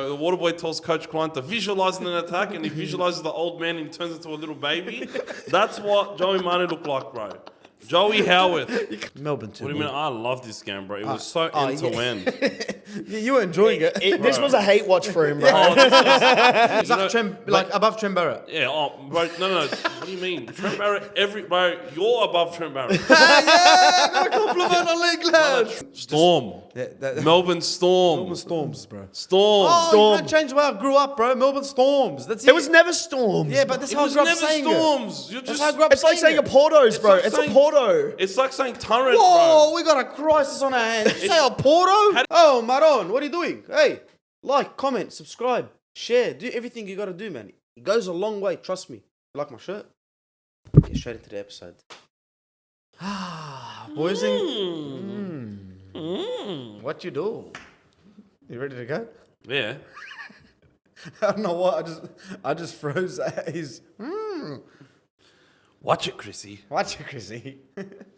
the water boy tells Coach Klein to visualise an attack, and he visualises the old man and he turns into a little baby. That's what Joey Manu looked like, bro. Joey Howarth. Melbourne too. What do you mean? I love this game, bro. It was so end to end. You were enjoying it. This was a hate watch for him, bro. It's like above Trent Barrett. Yeah, bro, no. What do you mean? Trent Barrett, bro, you're above Trent Barrett. Yeah, got a compliment on league lads. Storm. Melbourne Storm. Melbourne Storms, bro. Storm. Oh, Storm. you can't change the way I grew up, bro. Melbourne Storms. That's it. It was never Storms. Yeah, but that's It how I was grew up never saying Storms. it. You're That's just. how I grew up It's like saying a Portos, bro. like It's saying- a Porto. It's like saying Turret, Whoa, bro. we got a crisis on our hands. You say a Porto? Oh, Maron, what are you doing? Hey, like, comment, subscribe, share. Do everything you got to do, man. It goes a long way. Trust me. You like my shirt? Get straight into the episode. Boys what you do? You ready to go? Yeah. I don't know what. I just froze at his. Watch it, Chrissy. Watch it, Chrissy.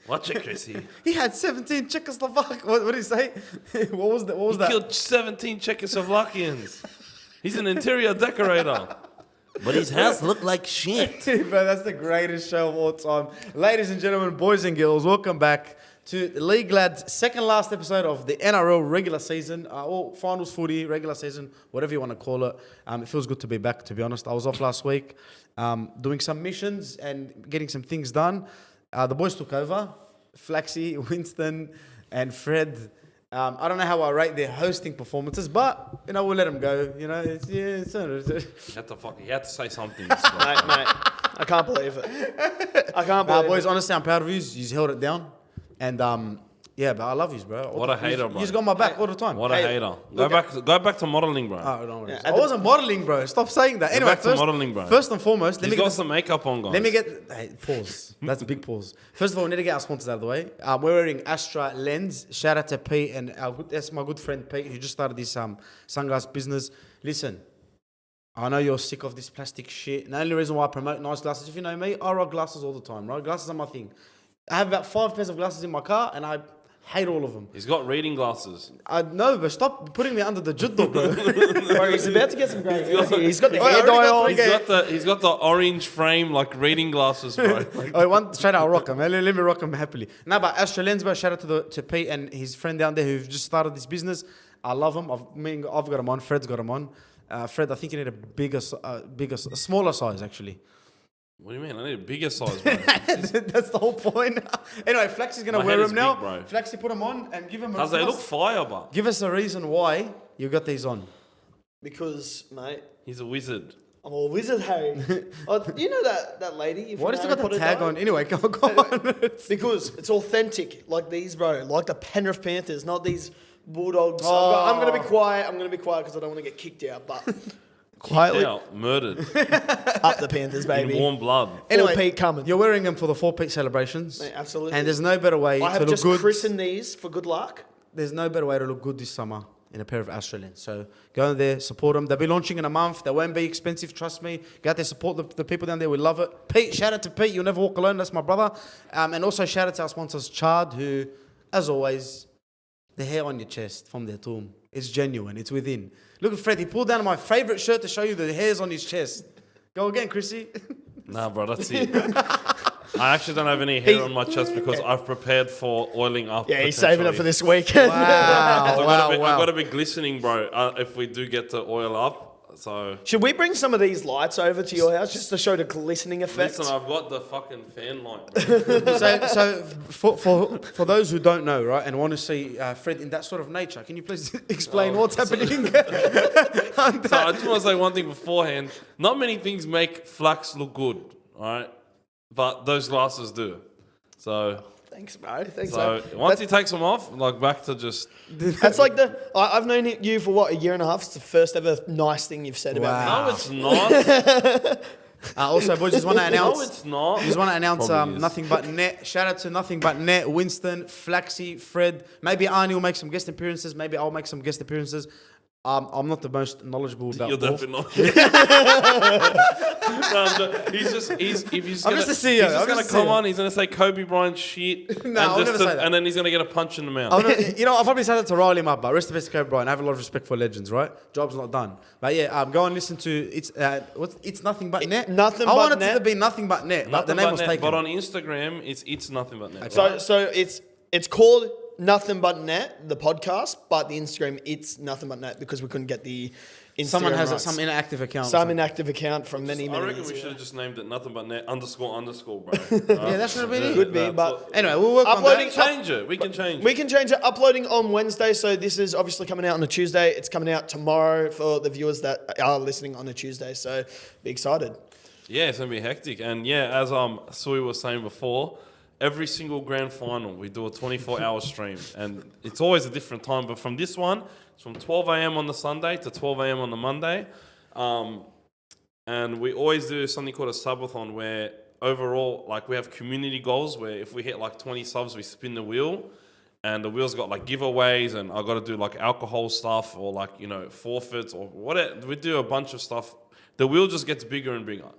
Watch it, Chrissy. He had 17 Czechoslovak. What did he say? What was that? What was He that? killed 17 Czechoslovakians. He's an interior decorator. But his house looked like shit. Bro, that's the greatest show of all time. Ladies and gentlemen, boys and girls, welcome back to League Lads' second last episode of the NRL regular season, or finals footy, regular season, whatever you want to call it. It feels good to be back, to be honest. I was off last week doing some missions and getting some things done. The boys took over, Flaxy, Winston, and Fred. I don't know how I rate their hosting performances, but, we'll let them go. You had to say something. Mate, I can't believe it. I can't believe boys, it. honestly, I'm proud of you. You held it down. And, yeah, but I love you, bro. What a hater, bro. He's got my back all the time. What a hater. Go back to modelling, bro. Oh, don't worry. Yeah, I wasn't modelling, bro. Stop saying that. Anyway, back to modelling, bro. First and foremost, He's got some makeup on, guys. let me get... Hey, pause. That's a big pause. First of all, we need to get our sponsors out of the way. We're wearing Astra lens. Shout out to Pete and that's my good friend Pete, who just started this sunglass business. Listen, I know you're sick of this plastic shit. The only reason why I promote nice glasses, if you know me, I rock glasses all the time, right? Glasses are my thing. I have about 5 pairs of glasses in my car, and I hate all of them. He's got reading glasses. I know, but stop putting me under the judo, bro. Bro, he's about to get some great He's got the hair dye on. He's got the orange frame, like reading glasses, bro. Straight out, I'll rock him. Let me rock him happily. No, but Astra Lens, bro, shout out to Pete and his friend down there who've just started this business. I love him. I've got him on. Fred's got him on. Fred, I think you need a smaller size, actually. What do you mean? I need a bigger size, bro. That's the whole point. Anyway, Flaxy's going to My wear head them is now. big, bro. Flaxy, put them on and give him How's they look fire, but Give us a reason why you got these on. Because, mate, he's a wizard. I'm a wizard, Harry. You know that lady? Why does he got the tag on? Anyway, go on. Because it's authentic, like these, bro. Like the Penrith Panthers, not these Bulldogs. Oh. I'm going to be quiet. I'm going to be quiet because I don't want to get kicked out. But quietly Out, murdered up the Panthers, baby. in warm blood. Anyway, Pete coming. You're wearing them for the 4-peat celebrations. Mate, absolutely. And there's no better way I to have look just good. christened these for good luck. There's no better way to look good this summer in a pair of Astra Lens. So go in there, support them. They'll be launching in a month. They won't be expensive, trust me. Go out there, support the people down there. We love it. Pete, shout out to Pete. You'll never walk alone. That's my brother. And also shout out to our sponsors, CHARD, who, as always, the hair on your chest from their tomb. It's genuine. It's within. Look at Fred. He pulled down my favourite shirt to show you the hairs on his chest. Go again, Chrissy. Nah, bro, that's it. I actually don't have any hair on my chest because I've prepared for oiling up. Yeah, he's saving it for this weekend. I've got to be glistening, bro, if we do get to oil up. So Should we bring some of these lights over to your house just to show the glistening effect? listen, I've got the fucking fan light, bro. So for those who don't know, right, and want to see Fred in that sort of nature, can you please explain what's happening? So I just want to say one thing beforehand. Not many things make Flax look good, all right? But those glasses do. So Thanks, bro. Thanks, so bro. once he takes them off, like back to just... That's like I've known you for what, a year and a half? It's the first ever nice thing you've said about me. No, it's not. Also, boys, just want to announce. No, it's not. Just want to announce Probably is. Nothing But Net. Shout out to Nothing But Net, Winston, Flaxy, Fred. Maybe Arnie will make some guest appearances. Maybe I'll make some guest appearances. I'm not the most knowledgeable about You're ball. definitely not. He's just I'm gonna, just a CEO. He's just I'm gonna just a come CEO. on. He's gonna say Kobe Bryant shit. No, I'm gonna say that. And then he's gonna get a punch in the mouth. I'll probably say that to rile him up, but rest in peace, Kobe Bryant. I have a lot of respect for legends, right? Job's not done. But yeah, go and listen to it's nothing but net. Nothing I But wanted Net. it to be nothing but net, but the name was taken. But on Instagram, it's nothing but net. So it's called Nothing But Net, the podcast, but the Instagram, it's Nothing But Net because we couldn't get the Instagram Someone has rights. some inactive account. Some inactive account from many I reckon years we ago. should have just named it nothing but net __, bro. Yeah, that should have been it. Could be, but Anyway, we'll work on Uploading- that. Change it. We can change we it. can change it. Uploading on Wednesday, so this is obviously coming out on a Tuesday. It's coming out tomorrow for the viewers that are listening on a Tuesday. So be excited. Yeah, it's gonna be hectic. And yeah, as Suey was saying before, every single grand final we do a 24-hour stream, and it's always a different time. But from this one, it's from 12 a.m. on the Sunday to 12 a.m. on the Monday. And we always do something called a subathon where overall, like we have community goals where if we hit like 20 subs, we spin the wheel, and the wheel's got like giveaways, and I got to do like alcohol stuff or like, you know, forfeits or whatever. We do a bunch of stuff. The wheel just gets bigger and bigger.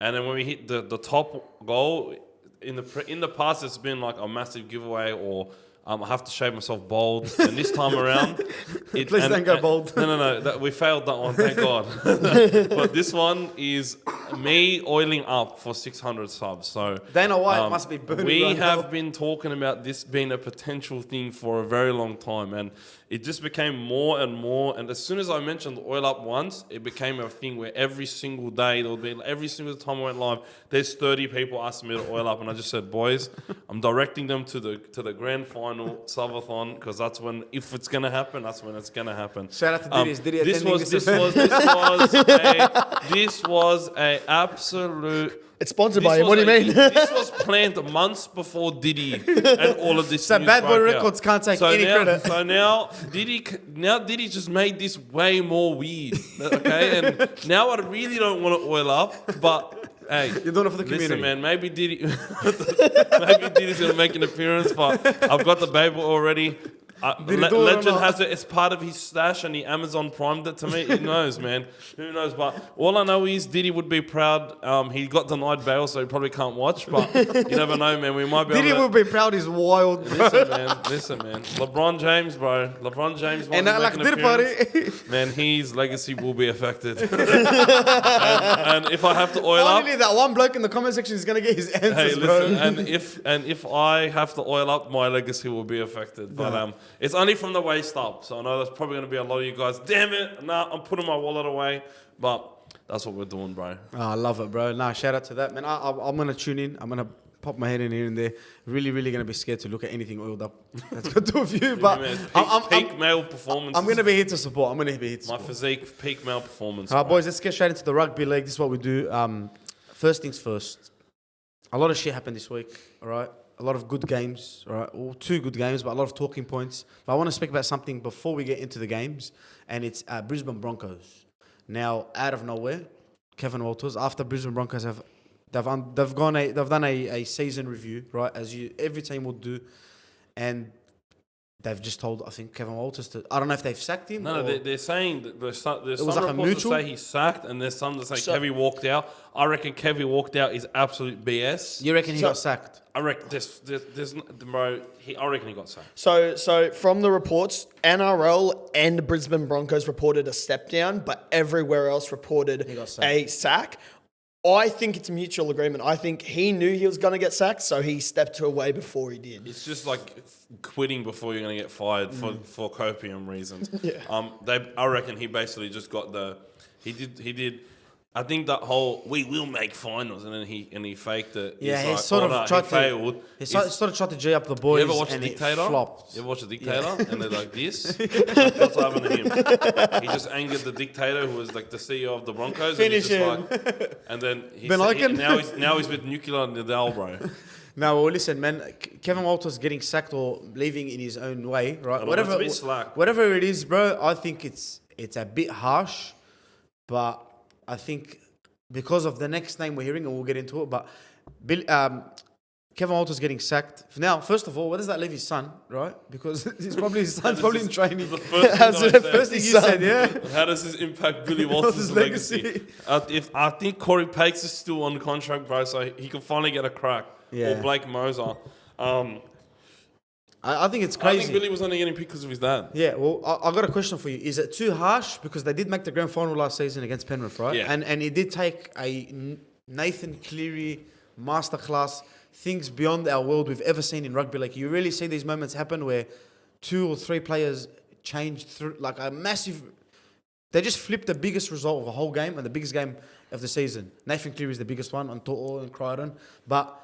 And then when we hit the top goal, in the past, it's been like a massive giveaway or I have to shave myself bald. And this time around... Please don't go bald. No. We failed that one, thank God. But this one is me oiling up for 600 subs. So Dana White must be burning we right have now. been talking about this being a potential thing for a very long time. And it just became more and more. And as soon as I mentioned oil up once, it became a thing where every single day, there would be every single time I went live, there's 30 people asking me to oil up. And I just said, boys, I'm directing them to the grand final subathon, because that's when, if it's going to happen, that's when it's going to happen. Shout out to Diddy. Is Diddy This attending was this a absolute... It's sponsored by him. What do you mean? This was planned months before Diddy and all of this. So news Bad Boy broke out. Records can't take any now, credit. So now Diddy just made this way more weird. Okay, and now I really don't want to oil up, but hey, You're doing it for the community. listen, man, maybe Diddy's gonna make an appearance, but I've got the baby already. Did he do it or Legend not? has it. It's part of his stash, and he Amazon primed it to me. Who knows, man? Who knows? But all I know is Diddy would be proud. He got denied bail, so he probably can't watch. But you never know, man. We might be. Diddy able will to... be proud. He's wild, bro. Listen, man. LeBron James, bro. LeBron James. And that like Diddy party. Man, his legacy will be affected. and if I have to oil up. Finally, that one bloke in the comment section is gonna get his answers, Hey, bro. listen, and if I have to oil up, my legacy will be affected. But it's only from the waist up, so I know there's probably going to be a lot of you guys. Damn it! Nah, I'm putting my wallet away. But that's what we're doing, bro. Oh, I love it, bro. Nah, shout out to that, man. I'm gonna tune in. I'm gonna pop my head in here and there. Really gonna be scared to look at anything oiled up. That's good to a few, but Peak male performance. I'm gonna be here to support. I'm gonna be here to my support. physique, peak male performance. All right, bro. boys, let's get straight into the rugby league. This is what we do. First things first. A lot of shit happened this week, all right? A lot of good games, all right? Well, 2 good games, but a lot of talking points. But I want to speak about something before we get into the games, and it's Brisbane Broncos. Now, out of nowhere, Kevin Walters, after Brisbane Broncos they've done a season review, right? As every team would do, and they've just told, I think, Kevin Walters to... I don't know if they've sacked him. No, they're saying that there's some like a reports mutual? that say he's sacked, and there's some that say Kevy walked out. I reckon Kevy walked out is absolute BS. You reckon he got sacked? I reckon bro. I reckon he got sacked. So from the reports, NRL and Brisbane Broncos reported a step down, but everywhere else reported He got sacked. a sack. I think it's a mutual agreement. I think he knew he was going to get sacked, so he stepped away before he did. It's just like quitting before you're going to get fired for copium reasons. Yeah. I reckon he basically just got he did. I think that whole we will make finals, and then he faked it. Yeah, He's he like, sort oh, of no, tried he to... failed. He sort of tried to G up the boys, You ever watch The and it Dictator? flopped. You ever watch The Dictator? And they're like this? What's happened to him? He just angered the dictator who was like the CEO of the Broncos. Finish and him. And then now he's with Nuclear Nadal, bro. No, well, listen, man. Kevin Walters getting sacked or leaving in his own way, right? It's a bit slack. Whatever it is, bro, I think it's a bit harsh, but I think because of the next name we're hearing, and we'll get into it, but Kevin Walters getting sacked. Now, first of all, where does that leave his son, right? Because his son's probably in training. The first thing That's I the said. First thing you said, yeah? How does this impact Billy Walters' legacy? I think Corey Pakes is still on contract, bro, so he can finally get a crack. Yeah. Or Blake Moser. I think it's I crazy. think Billy was only getting picked because of his dad. Yeah, well, I got a question for you. Is it too harsh? Because they did make the grand final last season against Penrith, right? Yeah. And it did take a Nathan Cleary masterclass, things beyond our world we've ever seen in rugby. Like, you really see these moments happen where 2 or 3 players change through, like a massive... They just flipped the biggest result of a whole game and the biggest game of the season. Nathan Cleary is the biggest one on To'o and Crichton. But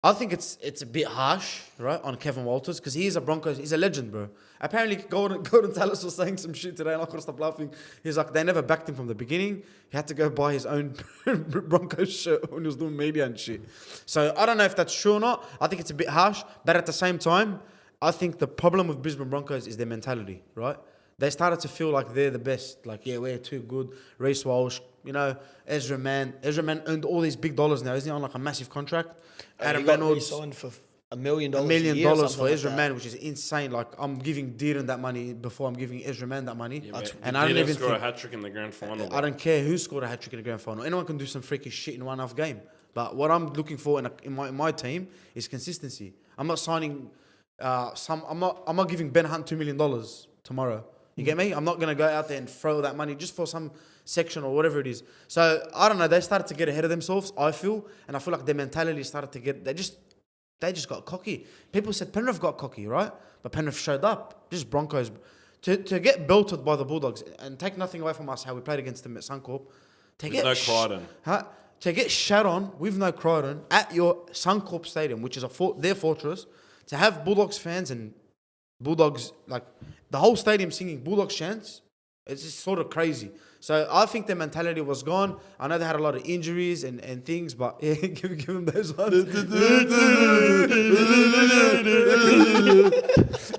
I think it's a bit harsh, right, on Kevin Walters, because he is a Broncos, he's a legend, bro. Apparently, Gordon Tallis was saying some shit today, and I couldn't stop laughing. He's like, they never backed him from the beginning. He had to go buy his own Broncos shirt when he was doing media and shit. So I don't know if that's true or not. I think it's a bit harsh, but at the same time, I think the problem with Brisbane Broncos is their mentality, right? They started to feel like they're the best. Like, yeah, we're too good. Reece Walsh, you know, Ezra Mann. Ezra Mann earned all these big dollars now. Isn't he on like a massive contract? Adam Reynolds signed for $1 million. $1 million a year, for Ezra like Mann, which is insane. Like, I'm giving Dearden that money before I'm giving Ezra Mann that money. Yeah, and I don't even score think... a hat-trick in the grand final. I don't care who scored a hat-trick in the grand final. Anyone can do some freaky shit in one half game. But what I'm looking for in my team is consistency. I'm not signing... I'm not giving Ben Hunt $2 million tomorrow. You get me? I'm not going to go out there and throw that money just for some section or whatever it is. So, I don't know. They started to get ahead of themselves, I feel. And I feel like their mentality started to get... They just got cocky. People said Penrith got cocky, right? But Penrith showed up. Just Broncos. To get belted by the Bulldogs, and take nothing away from us, how we played against them at Suncorp. With no Crichton. To get shat on with no Crichton at your Suncorp Stadium, which is their fortress, to have Bulldogs fans and Bulldogs, like the whole stadium singing Bulldogs chants, it's just sort of crazy. So I think their mentality was gone. I know they had a lot of injuries and things, but yeah, give them those ones.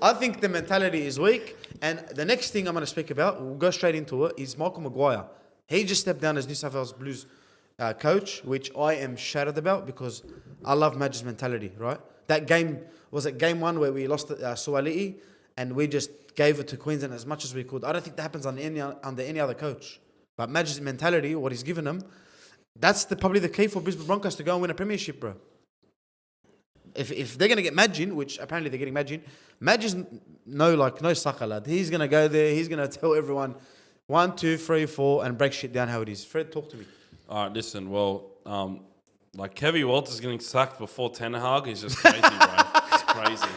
I think the mentality is weak. And the next thing I'm going to speak about, we'll go straight into it, is Michael Maguire. He just stepped down as New South Wales Blues coach, which I am shattered about because I love Madge's mentality, right? That game, was it game 1 where we lost Sueys and we just gave it to Queensland as much as we could? I don't think that happens under any other coach. But Madge's mentality, what he's given them, that's probably the key for Brisbane Broncos to go and win a premiership, bro. If they're going to get Madge in, which apparently they're getting Madge in, Madge is no sucker, lad. He's going to go there. He's going to tell everyone 1, 2, 3, 4 and break shit down how it is. Fred, talk to me. All right, listen. Well, like Kevin Walters getting sacked before Ten Hag is just crazy, bro. It's crazy.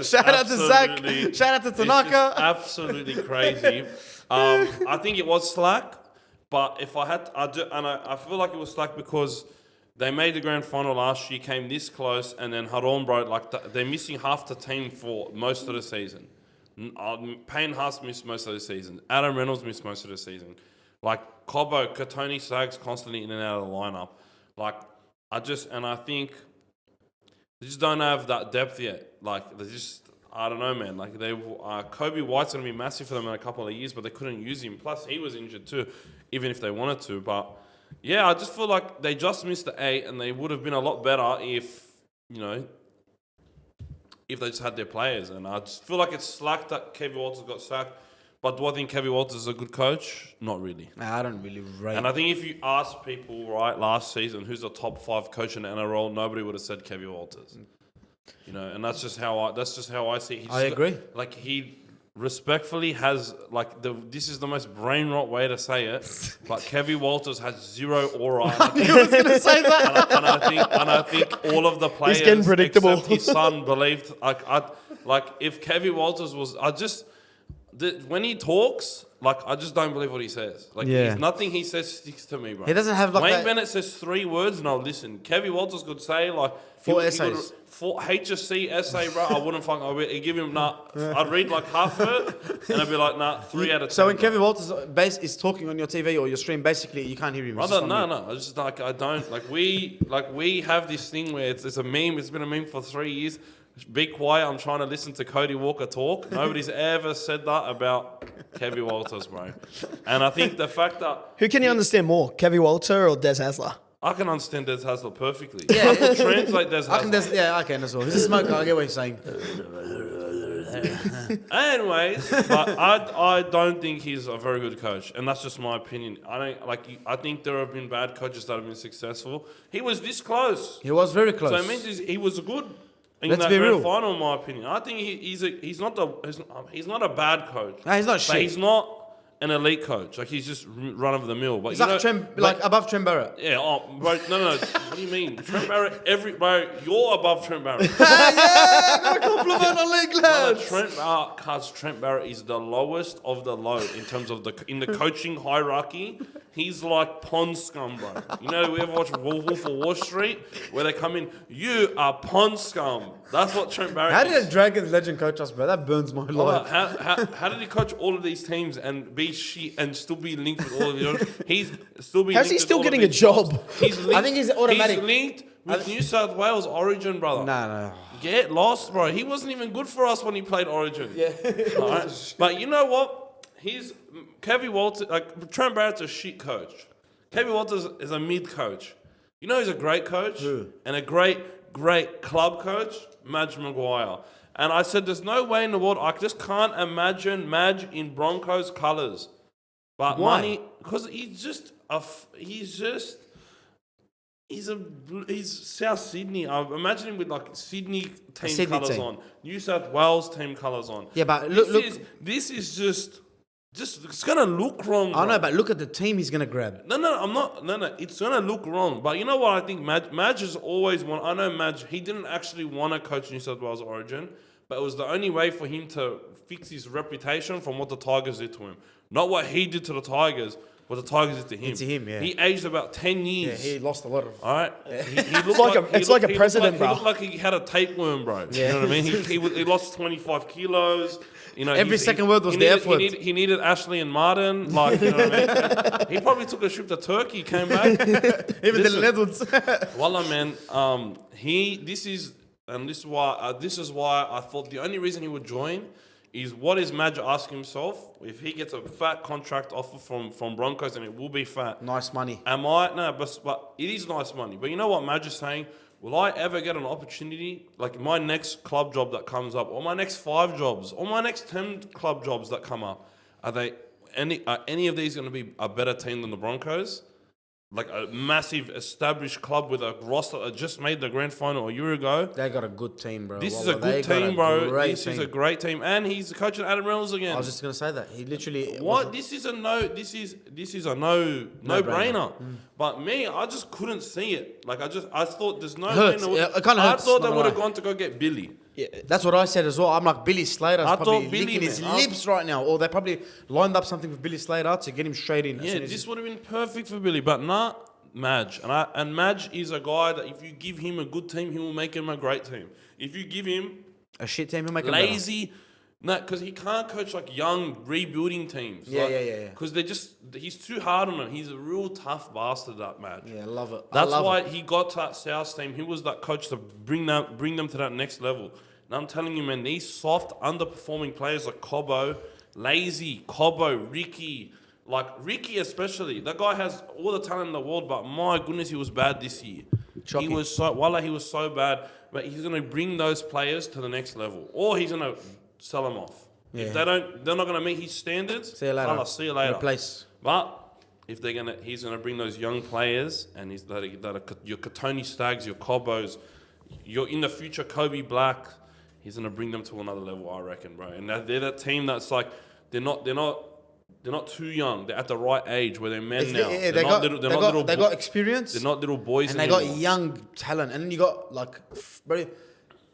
Shout out to Zach. Shout out to Tanaka. Absolutely crazy. I think it was slack, but if I had, I feel like it was slack because they made the grand final last year, came this close, and then Haron, bro, like they're missing half the team for most of the season. Payne Haas missed most of the season. Adam Reynolds missed most of the season. Like Cobbo, Katoni Sags constantly in and out of the lineup. Like I think they just don't have that depth yet. Like they just, I don't know, man. Like Kobe White's gonna be massive for them in a couple of years, but they couldn't use him. Plus he was injured too, even if they wanted to. But yeah, I just feel like they just missed the 8, and they would have been a lot better if if they just had their players. And I just feel like it's slack that Kevin Walters got sacked. But do I think Kevin Walters is a good coach? Not really. I don't really rate. And I think if you ask people, right, last season, who's the top 5 coach in the NRL, nobody would have said Kevin Walters. And that's just how I see it. I agree. Like he respectfully has this is the most brain rot way to say it, but Kevin Walters has zero aura. I knew I was going to say that. and I think all of the players, he's getting predictable. except his son, believed. If Kevin Walters was, when he talks, I just don't believe what he says. Nothing he says sticks to me, bro. He doesn't have Wayne Bennett says 3 words, and I'll listen. Kevin Walters could say 4 essays. 4 HSC essay, bro. I wouldn't I'd give him I'd read half of it, and I'd be like, 3 out of 10. So when Kevin Walters is talking on your TV or your stream, basically you can't hear him. No. I just I don't we have this thing where it's a meme. It's been a meme for 3 years. Be quiet. I'm trying to listen to Cody Walker talk. Nobody's ever said that about Kevin Walters, bro. And I think the fact that who can you understand more, Kevin Walter or Des Hasler? I can understand Des Hasler perfectly. Yeah. I can translate Des I can Hasler. okay, that's all. He's a smoker. I get what you're saying. Anyways, but I don't think he's a very good coach, and that's just my opinion. I think there have been bad coaches that have been successful. He was this close. He was very close. So it means he was good in Let's that be grand real. final, in my opinion. I think he's not a bad coach. Nah, he's not But shit. he's not an elite coach. Like, he's just run of the mill. But He's you like, know, like above Trent Barrett. yeah, bro, no. What do you mean? Trent Barrett, bro, you're above Trent Barrett. Got a compliment on League lads. Trent Barrett is the lowest of the low in terms of in the coaching hierarchy. He's like pond scum, bro. You know, we ever watch Wolf of Wall Street where they come in, you are pond scum. That's what Trent Barrett How is. did a Dragons legend coach us, bro? That burns my life. How did he coach all of these teams and be shit and still be linked with all of the others? He's still being. How's he linked with still all of getting a these job? jobs. He's linked, I think he's automatic. He's linked with New South Wales Origin, brother. Nah. Get lost, bro. He wasn't even good for us when he played Origin. Yeah. Right? But you know what? Kevin Walters, like Trent Barrett's a shit coach. Kevin Walters is a mid coach. You know, he's a great coach and a great club coach, Madge Maguire. And I said, there's no way in the world, I just can't imagine Madge in Broncos colours. But Why? money, because he's South Sydney. I imagine him with like Sydney team Sydney colours team. on, New South Wales team colours on. Yeah, but look. This is just it's gonna look wrong. I bro. know, but look at the team he's gonna grab. No, I'm not. No, it's gonna look wrong. But you know what? I think Madge has always won. I know Madge. He didn't actually want to coach New South Wales Origin, but it was the only way for him to fix his reputation from what the Tigers did to him. Not what he did to the Tigers, what the Tigers did to him. To him, yeah. He aged about 10 Yeah, years. he lost a lot of. All right, he looked like a president, He bro. looked like he had a tapeworm, bro. Yeah. You know what I mean? He lost 25 kilos. You know, Every second word was the F word. He needed Ashley and Martin. Like, you know what I mean? He probably took a trip to Turkey, came back. Even Listen. the Netherlands. Wallah, man. This is why I thought the only reason he would join is what is Madge asking himself if he gets a fat contract offer from Broncos, and it will be fat. Nice money. But it is nice money. But you know what Madge is saying? Will I ever get an opportunity, like my next club job that comes up, or my next 5 jobs, or my next 10 club jobs that come up? Are any of these going to be a better team than the Broncos? Like a massive established club with a roster that just made the grand final a year ago. They got a good team, bro. This is Wallah, a they good got team, bro. great This is team. a great team, and he's coaching Adam Reynolds again. I was just gonna say that he literally. What? This is a no-brainer. But me, I just couldn't see it. Like I thought there's no. Hurts. way in the Yeah, it kinda I hurts, thought they not would have gonna lie. gone to go get Billy. Yeah. That's what I said as well. I'm like Billy Slater's I probably thought Billy, licking his man. lips right now, or they probably lined up something with Billy Slater to get him straight in. as Yeah, soon as this he- would have been perfect for Billy, but nah, Madge. And Madge is a guy that if you give him a good team, he will make him a great team. If you give him a shit team, he'll make him better. lazy, because he can't coach like young rebuilding teams. Yeah. Because he's too hard on them. He's a real tough bastard, that Madge. Yeah, I love it. That's I love why it. he got to that South team. He was that coach to bring them to that next level. And I'm telling you, man, these soft, underperforming players like Ricky, like Ricky especially. That guy has all the talent in the world, but my goodness, he was bad this year. Shocking. He was so bad. But he's going to bring those players to the next level, or he's going to sell them off. Yeah. If they're not going to meet his standards. See you later. Fella, see you later. Replace. But if he's gonna bring those young players, and that are your Katoni Staggs, your Cobbos, your in the future Kobe Black, he's gonna bring them to another level, I reckon, bro. And they're that team that's like they're not too young. They're at the right age where they're men now. Yeah, They're not little they got experience. They're not little boys and they anymore. got young talent. And then you got like, bro,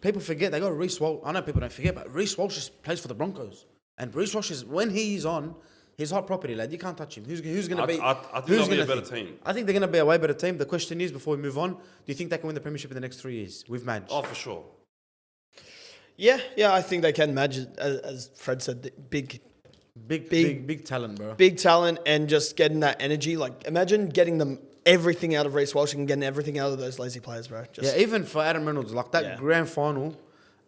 people forget they got Reece Walsh. I know people don't forget, but Reece Walsh just plays for the Broncos. And Reece Walsh is when he's on, he's hot property, lad. You can't touch him. Who's gonna be? I think they'll be a better team. I think they're gonna be a way better team. The question is, before we move on, do you think they can win the premiership in the next 3 years with Madge? Oh, for sure. Yeah, I think they can. Madge, as Fred said, big talent, bro. big talent, and just getting that energy. Like, imagine getting them everything out of Reece Walsh and getting everything out of those lazy players, bro. Yeah, even for Adam Reynolds, like that Yeah. grand final,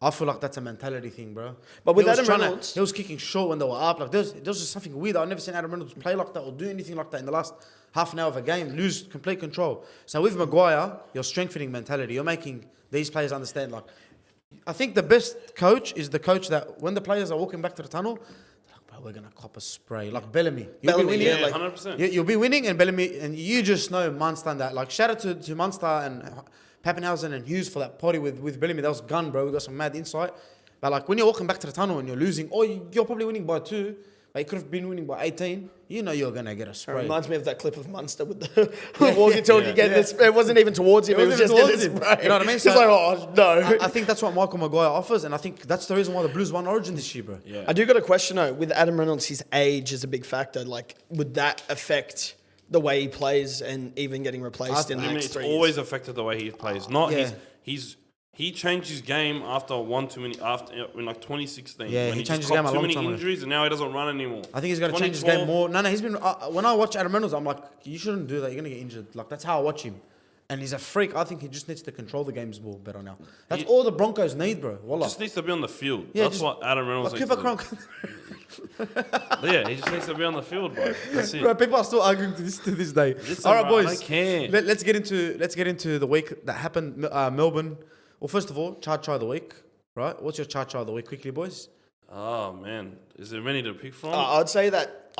I feel like that's a mentality thing, bro. But with He was Adam trying to- Reynolds- he was kicking short when they were up. Like there's just something weird. I've never seen Adam Reynolds play like that or do anything like that in the last half an hour of a game. Lose complete control. So with Maguire, you're strengthening mentality. You're making these players understand. Like, I think the best coach is the coach that when the players are walking back to the tunnel, they're like, bro, we're gonna cop a spray. Like Bellamy. You'll Bellamy, be winning. yeah, Yeah, 100%. You'll be winning, and Bellamy, and you just know Munster and that. Like, shout out to Munster and Pappenhausen and Hughes for that party with Bellamy. That was gun, bro. We got some mad insight. But like when you're walking back to the tunnel and you're losing, or you're probably winning by 2, but you could have been winning by 18. You know you're gonna get a It spray. reminds me of that clip of Munster with the walkie-talkie Yeah. getting this. It wasn't even towards him. It was just towards getting him. this spray. You know what I mean? He's So- like, oh no. I think that's what Michael Maguire offers, and I think that's the reason why the Blues won Origin this year, bro. Yeah. I do got a question though. With Adam Reynolds, his age is a big factor. Like, would that affect the way he plays and even getting replaced in the I mean, next it's 3 years? always affected the way he plays. Not Yeah. he changed his game after one too many after in like 2016. Yeah, when he he changed just his game got a too long many time ago. injuries and now he doesn't run anymore. I think he's got to change his game 2012. more. No, he's been. When I watch Adam Reynolds, I'm like, you shouldn't do that. You're gonna get injured. Like that's how I watch him, and he's a freak. I think he just needs to control the games more better now. That's He- all the Broncos need, bro. Wallah. Just needs to be on the field. Yeah, That's just- what Adam Reynolds Like needs Cooper to do. Cronk. Yeah, he just needs to be on the field, bro. That's it. Bro, people are still arguing to this day. Listen, All right, bro, I boys. don't care. Let's get into the week that happened. Melbourne. Well, first of all, CHARD Try of the week, right? What's your CHARD Try of the week, quickly, boys? Oh man, is there many to pick from? I'd say that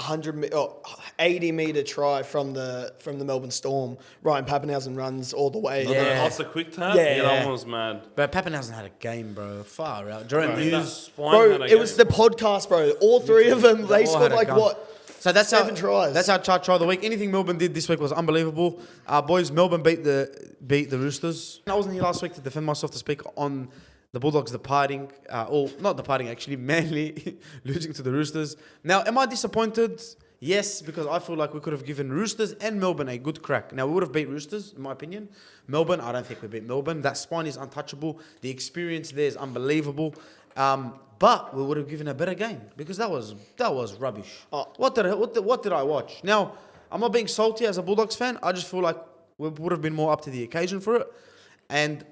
80-meter try from the Melbourne Storm. Ryan Pappenhausen runs all the way. Yeah. Off the quick tap. Yeah. That one was mad. But Pappenhausen had a game, bro. Far out. Jordan Bro, that Hughes. spine Bro, had a it was game. the podcast, bro. All 3 of them, they all scored had a like gun. what? So that's 7 how tries. That's our CHARD Try of the week. Anything Melbourne did this week was unbelievable. Boys, Melbourne beat the Roosters. I wasn't here last week to defend myself to speak on the Bulldogs departing, or not departing actually, Manly losing to the Roosters. Now, am I disappointed? Yes, because I feel like we could have given Roosters and Melbourne a good crack. Now, we would have beat Roosters, in my opinion. Melbourne, I don't think we beat Melbourne. That spine is untouchable. The experience there is unbelievable. But we would have given a better game because that was rubbish. Oh. What did I watch? Now, I'm not being salty as a Bulldogs fan. I just feel like we would have been more up to the occasion for it. And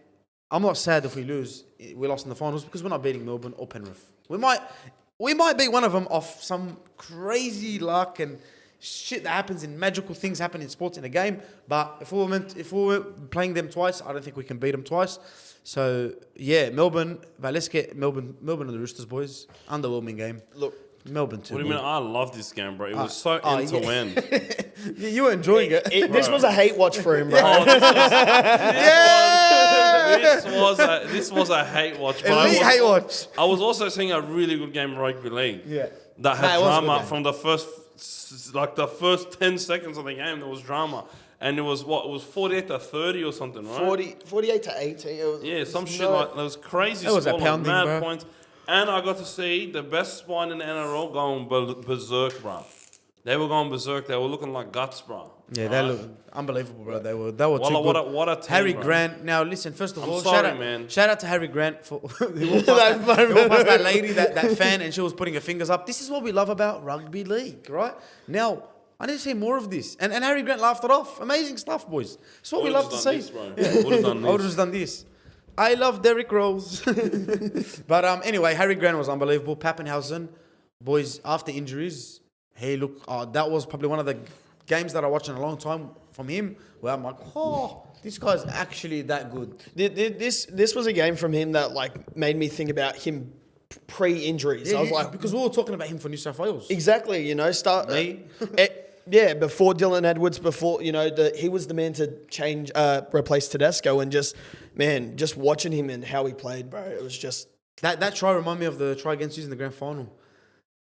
I'm not sad if we lost in the finals because we're not beating Melbourne or Penrith. We might beat one of them off some crazy luck and shit that happens in magical things happen in sports in a game. But if we were playing them twice, I don't think we can beat them twice. So yeah, Melbourne. But let's get Melbourne and the Roosters, boys. Underwhelming game. Look, Melbourne too. What do you mean? I love this game, bro. It was so end to end. You were enjoying it. this was a hate watch for him, bro. This was a hate watch. But Elite hate watch. I was also seeing a really good game of rugby league. Yeah. That Nah, had it was a good drama game. from the first 10 seconds of the game. There was drama, and it was 48-30 or something, right? 48 to 18. It was, Yeah, some it's shit no- like that was crazy. It was a score, like, pounding, mad bro. points, and I got to see the best spine in the NRL going berserk, bro. They were going berserk. They were looking like guts, bro. Yeah, they look unbelievable, bro. They were too Wallah, good. what a team, Harry bro. Grant. Now listen, first of I'm all, sorry, man. shout out to Harry Grant for he walked past that lady, that fan, and she was putting her fingers up. This is what we love about rugby league, right? Now I need to see more of this. And Harry Grant laughed it off. Amazing stuff, boys. It's what we love to see. Would have done I would this. have done this. I love Derrick Rose. But anyway, Harry Grant was unbelievable. Pappenhausen, boys, after injuries, he looked. That was probably one of the games that I watched in a long time from him, where I'm like, oh, this guy's actually that good. This was a game from him that like made me think about him pre-injuries. I was like, because we were talking about him for New South Wales. exactly, start Me? Yeah, before Dylan Edwards, before he was the man to replace Tedesco, and just watching him and how he played, bro, it was just That try reminded me of the try against Sueys in the grand final.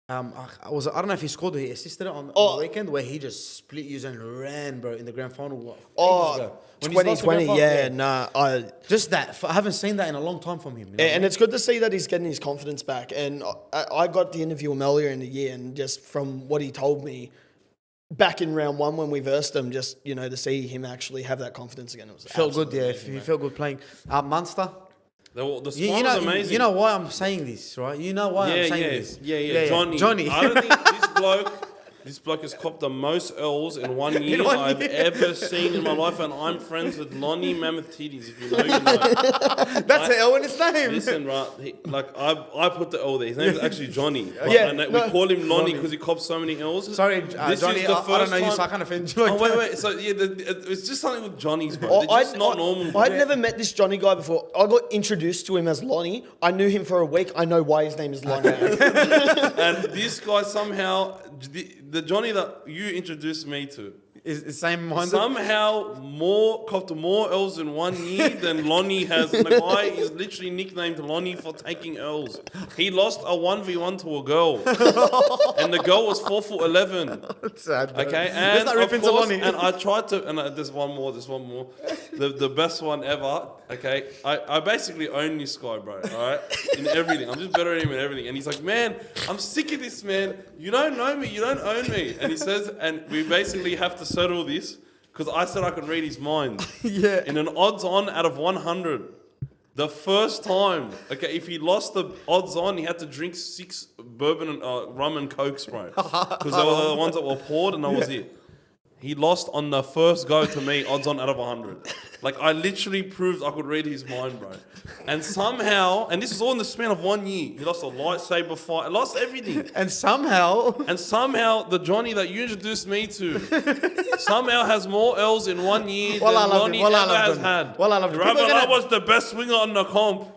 I don't know if he scored or he assisted it on the weekend where he just split you and ran, bro, in the grand final. Ages ago. When he's lost the 2020, grand final, yeah, just that. I haven't seen that in a long time from him. You know what I and mean? it's good to see that he's getting his confidence back. And I got to interview him earlier in the year, and just from what he told me back in round 1 when we versed him, just to see him actually have that confidence again, it was felt good. absolutely Yeah, amazing, he bro. felt good playing. Munster. The spine was amazing. You know why I'm saying this, right? You know why I'm saying this. Yeah. Johnny. Johnny. I don't think this bloke This bloke has copped the most L's in 1 year one I've year. ever seen in my life, and I'm friends with Lonnie Mammoth Titties. If you know, you know. That's an L in his name. Listen, right? I put the L there. His name is actually Johnny. Right? Yeah, And we no. call him Lonnie because he cops so many L's. Sorry, This Johnny, is the I don't first know you, so I time- can't offend you. Like Oh, that. wait. So, yeah, it's just something with Johnny's, bro. They're just not normal. I'd never met this Johnny guy before. I got introduced to him as Lonnie. I knew him for a week. I know why his name is Lonnie. And this guy somehow, the Johnny that you introduced me to, Is the same minded? somehow copped more L's in 1 year than Lonnie has. And the guy is literally nicknamed Lonnie for taking L's. He lost a 1v1 to a girl. And the girl was 4'11". It's sad, bro. Okay, Let's and not of rip into course, Lonnie. and I tried to, and there's one more. The best one ever. Okay, I basically own this guy, bro. All right, in everything. I'm just better than him in everything. And he's like, man, I'm sick of this, man. You don't know me. You don't own me. And he says, and we basically have to settle this because I said I could read his mind. Yeah. In an odds-on out of 100. The first time, okay, if he lost the odds on, he had to drink 6 bourbon and rum and cokes, bro. Because they were the ones that were poured, and that was it. He lost on the first go to me, odds on out of 100. Like, I literally proved I could read his mind, bro. And somehow, and this is all in the span of 1 year, he lost a lightsaber fight, lost everything. And somehow, And somehow, the Johnny that you introduced me to somehow has more L's in 1 year Well, I than love Lonnie him. Well, I ever love has him. had. Well, I love him. People are Ravalawa gonna- was the best winger on the comp.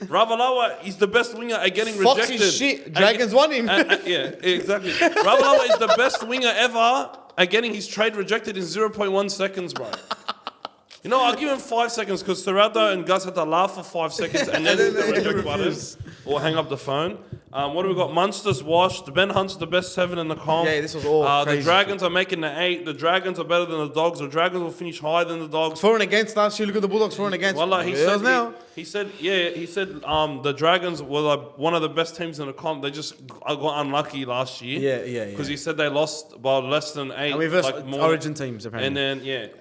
Ravalawa is the best winger at getting Fox rejected. is shit. Dragons won him. Yeah, exactly. Ravalawa is the best winger ever at getting his trade rejected in 0.1 seconds, bro. You know, I'll give him 5 seconds because Serrato and Gus had to laugh for 5 seconds and then hit the reject button or hang up the phone. What do we got? Munster's washed. Ben Hunt's the best 7 in the comp. Yeah, this was all The crazy. Dragons are making the 8. The Dragons are better than the Dogs. The Dragons will finish higher than the Dogs. for and against us, you look at the Bulldogs for and against. Well, he Yes, said, now. he said the Dragons were like one of the best teams in the comp. They just got unlucky last year. Yeah. Because he said they lost by less than 8. And we versed like more- Origin teams, apparently. And then,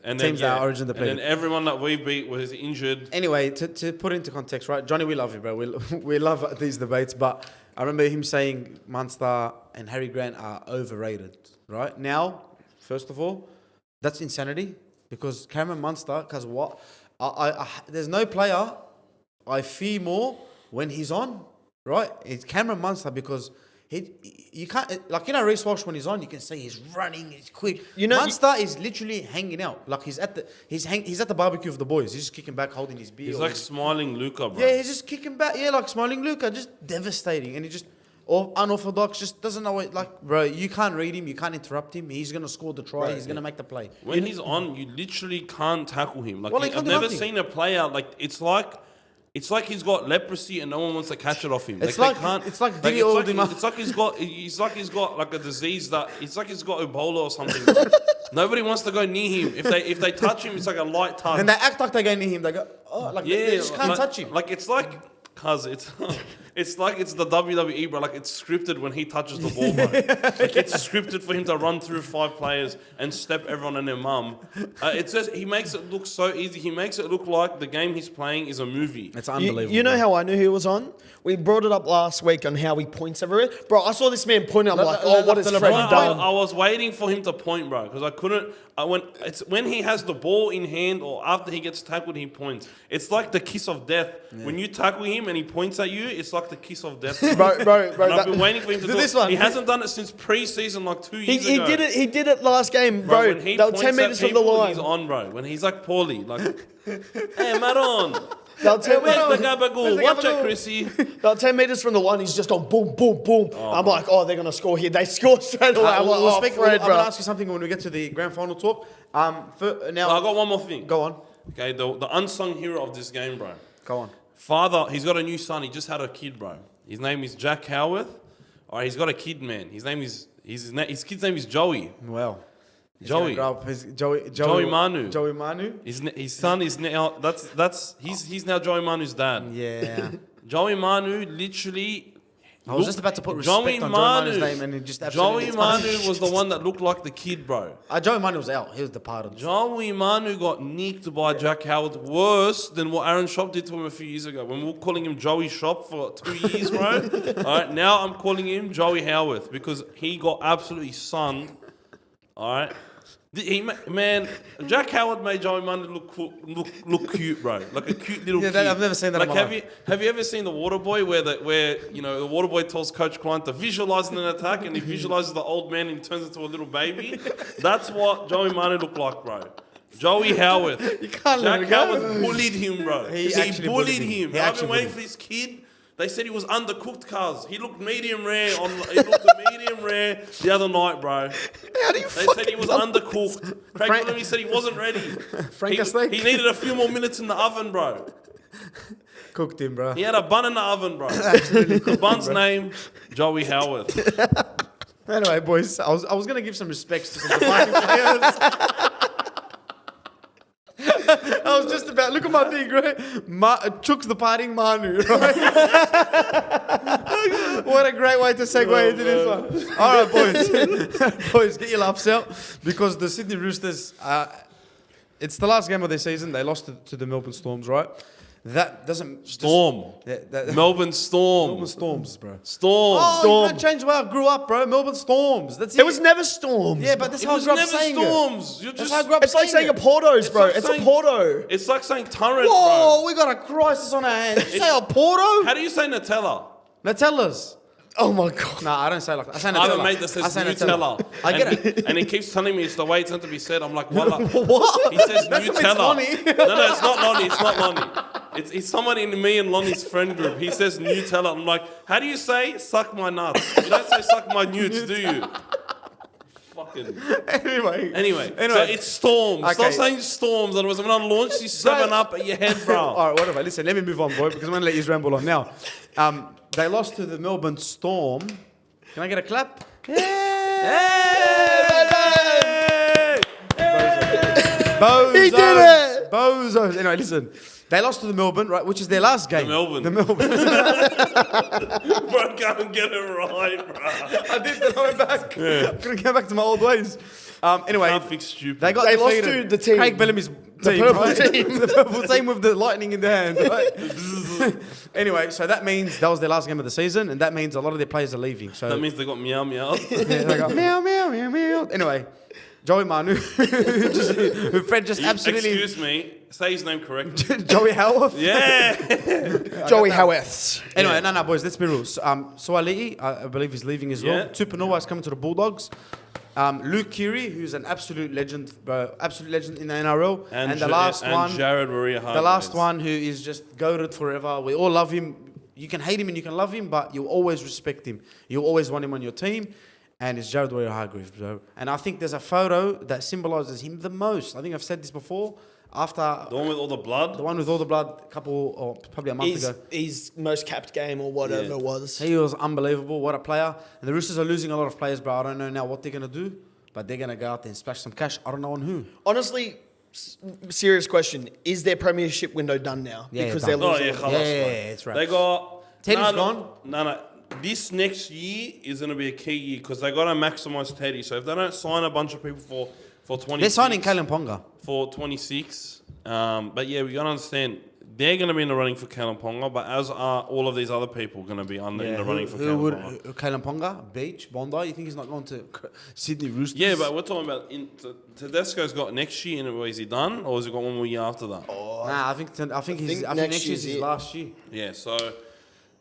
And Teams then, that are Origin And depleted. then everyone that we beat was injured. Anyway, to put into context, right? Johnny, we love you, bro. We love these debates, but I remember him saying Munster and Harry Grant are overrated, right? Now, first of all, that's insanity because Cameron Munster, because what? There's no player I fear more when he's on, right? It's Cameron Munster because you can't, like, Reece Walsh, when he's on, you can see he's running, he's quick. Munster is literally hanging out. Like, he's at the barbecue of the boys. He's just kicking back, holding his beer. He's or like his- smiling Luca, bro. yeah, he's just kicking back. Yeah, like smiling Luca, just devastating. And he just, or unorthodox, just doesn't know what, like, bro, you can't read him, you can't interrupt him. He's going to score the try, he's going to make the play. When he's on, you literally can't tackle him. Like, Well, he I've can't do never nothing. seen a player, like, it's like he's got leprosy and no one wants to catch it off him. It's they like- can't, it's like like, Diddy it's oiled like, him up. it's like he's got like a disease that it's like he's got Ebola or something. Nobody wants to go near him. If they touch him, it's like a light touch. And they act like they're going near him. They go, oh, like, they just can't like, touch him. Like it's like, cuz it's like it's the WWE, bro. Like it's scripted when he touches the ball, bro. Like it's scripted for him to run through 5 players and step everyone and their mum. It says he makes it look so easy. He makes it look like the game he's playing is a movie. It's unbelievable. You know bro. how I knew he was on? We brought it up last week on how he points everywhere. Bro, I saw this man pointing. I'm like, oh, what has Fred done? I was waiting for him to point, bro, because I couldn't. When he has the ball in hand or after he gets tackled, he points. It's like the kiss of death. Yeah. When you tackle him and he points at you, it's like the kiss of death. Bro, and I've been waiting for him to do this it. one. He hasn't done it since pre-season, like 2 years He ago. did it. He did it last game, bro. When he They were points 10 at meters from the people, line. He's on, bro. When he's like poorly, like, hey, Maron. They were 10 Where's the meters. gabagool? the Watch gabagool? it, Chrissy. They were 10 meters from the line. He's just gone boom, boom, boom. I'm like, oh, they're gonna score here. They score straight away. I'm like, we'll oh, speak, Fred, I'm bro. going to ask you something when we get to the grand final talk. I Now, got one more thing. go on. Okay, the unsung hero of this game, bro. Go on. Father, he's got a new son. He just had a kid, bro. His name is Jack HOWARTH. All right, he's got a kid, man. His kid's name is Joey. Well, Joey. Joey Manu. Joey Manu. His son is now he's now Joey Manu's dad. Yeah. Joey Manu literally I was just about to put respect Joey on Joey Manu. Manu's name, and he just absolutely... Joey Manu was the one that looked like the kid, bro. Joey Manu was out. He was departed. Joey Manu got nicked by Jack Howard worse than what Aaron Shop did to him a few years ago. When we were calling him Joey Shop for 2 years, bro. All right, now I'm calling him Joey Howarth because he got absolutely sunned. All right. Man, Jack Howard made Joey Manu look cute, bro. Like a cute little kid. I've never seen that. Like, have you ever seen the Water Boy where the Water Boy tells Coach Klein to visualize an attack and he visualizes the old man and he turns into a little baby? That's what Joey Manu looked like, bro. Joey Howarth. You can't let it Jack go. Howard bullied him, bro. He He actually bullied bullied him. him. He I've actually been waiting bullied for this kid. They said he was undercooked, cuz. He looked medium rare. He looked a medium rare the other night, bro. How do you They said he was undercooked. Craig Bellamy said he wasn't ready. He needed a few more minutes in the oven, bro. Cooked him, bro. He had a bun in the oven, bro. The bun's name, Joey Howarth. Anyway, boys, I was gonna give some respects to some departing players. I was just about look at my thing, right? Chook's departing Manu, right? What a great way to segue into this one. All right, boys, boys, get your laughs out because the Sydney Roosters. It's the last game of their season. They lost to the Melbourne Storms, right? That doesn't Storm. Melbourne Storm. Melbourne Storms, bro. Storm. Oh, Storm. you can't change the way I grew up, bro. Melbourne Storms. That's it. It was never Storms. Yeah, but that's It how I was grew up never saying Storms. You're That's just. how I grew up It's like saying a it. Portos, bro. like It's a saying- Porto. It's like saying Turret, Whoa, bro. we got a crisis on our hands. You say a Porto? How do you say Nutella? Nutella's. Oh my god. Nah, I don't say like that. I say Nutella. I have a mate that I says say Nutella. I get it. And he keeps telling me it's the way it's meant to be said. I'm like, what? What? He says That's what it's Nutella. Lonnie. No, it's not Lonnie. It's not Lonnie. It's someone in me and Lonnie's friend group. He says Nutella. I'm like, how do you say suck my nuts? You don't say suck my newts, do you? Fucking. Anyway. So it's storms. Okay. Stop saying storms. Otherwise, I'm gonna launch this 7-up at your head, bro. All right, whatever. Listen, let me move on, boy, because I'm going to let you ramble on now. They lost to the Melbourne Storm. Can I get a clap? Bozos. He did it! Bozos. Anyway, listen. They lost to the Melbourne, right, which is their last game. The Melbourne. Bro, go and get it right, bro. I did, then I went back. I'm going to go back to my old ways. Anyway, Can't fix stupid. they got They lost defeated. to the team. Craig Bellamy's team, purple right? team. The purple team with the lightning in their hand, right? Anyway, so that means that was their last game of the season, and that means a lot of their players are leaving. So That means they got meow meow. yeah, they go meow meow meow meow. Anyway, Joey Manu, who Fred just absolutely. Excuse me. Say his name correctly. Joey Howarth. Yeah. Joey Howarth. Anyway, no, boys, let's be real. Soali'i, I believe he's leaving as well. Yeah. Tupanoa is coming to the Bulldogs. Luke Cleary, who's an absolute legend, bro, absolute legend in the NRL. And the last one, Jared Maria the last one who is just goated forever. We all love him. You can hate him and you can love him, but you'll always respect him. You'll always want him on your team. And it's Jared Warrior-Hargreaves, bro. And I think there's a photo that symbolises him the most. I think I've said this before. After The one with all the blood. the one with all the blood, probably a month ago. His most capped game or whatever Yeah. it was. He was unbelievable. What a player. And the Roosters are losing a lot of players, bro. I don't know now what they're going to do, but they're going to go out there and splash some cash. I don't know on who. Honestly, serious question. Is their premiership window done now? Yeah, because done. they're Oh, losing. yeah, them. khalas, Yeah, bro. it's right. They got... Teddy's gone? No. This next year is going to be a key year because they got to maximise Teddy. So if they don't sign a bunch of people for 26... They're signing Kalen Ponga. For 26. But yeah, we got to understand... They're going to be in the running for Kalen Ponga, but as are all of these other people going to be in the running for who would Kalen Ponga. Kalen Ponga? Beach? Bondi? You think he's not going to Sydney Roosters? Yeah, but we're talking about... Tedesco's got next year, and is he done? Or has he got one more year after that? Nah, I think next year's his last year. Yeah, so...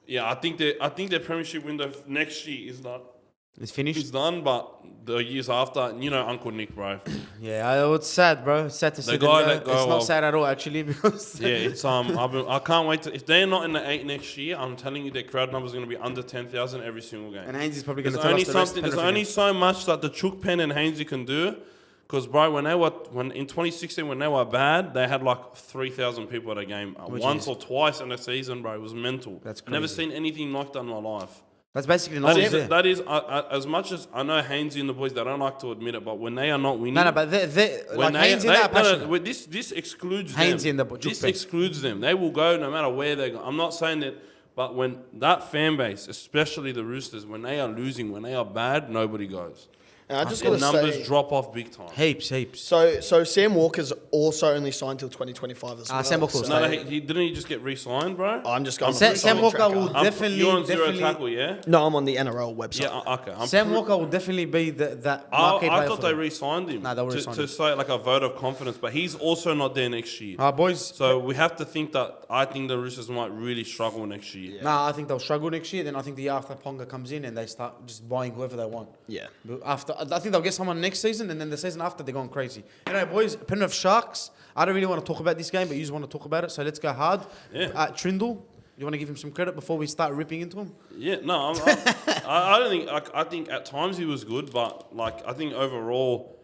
Yeah, I think their premiership window next year is not... It's finished. It's done, but the years after, you know Uncle Nick, bro. Yeah, it's sad, bro. It's sad to see them guy go. let go It's not of- sad at all, actually, because Yeah, it's I can't wait to... If they're not in the 8 next year, I'm telling you their crowd number is going to be under 10,000 every single game. and Haynes is probably going There's to tell only us the rest. something. There's only so much that the Chook Pen and Hainsey can do. Because, bro, when in 2016 when they were bad, they had like 3,000 people at a game once or twice in a season, bro. It was mental. That's I've never crazy. seen anything like that in my life. That's basically not there. That is as much as I know Hainsey and the boys, they don't like to admit it, but when they are not winning, No, but they when like Haynes in that passion. this excludes Hainsey them. and the Chook This Pen. excludes them. They will go no matter where they go. I'm not saying that But when that fan base, especially the Roosters, when they are losing, when they are bad, nobody goes. And I just The got to numbers say, drop off big time. Heaps. so Sam Walker's also only signed till 2025 as well. Sam Walker was No, didn't he just get re-signed, bro? I'm just going. Sam Walker will definitely. You're on zero tackle, yeah? No, I'm on the NRL website. Yeah, okay. Sam Walker will definitely be that I marquee player thought for they them. re-signed him Nah, they re-signed to him. say like a vote of confidence, but he's also not there next year. Boys. So we have to think that I think the Roosters might really struggle next year. Nah, I think they'll struggle next year. Then I think the year after Ponga comes in and they start just buying whoever they want. Yeah. But after, I think they'll get someone next season, and then the season after they're going crazy. Anyway, boys, Penrith Sharks. I don't really want to talk about this game, but you just want to talk about it. So let's go hard. Yeah. Trindall, you want to give him some credit before we start ripping into him? Yeah, no, I don't think. I think at times he was good, but like I think overall,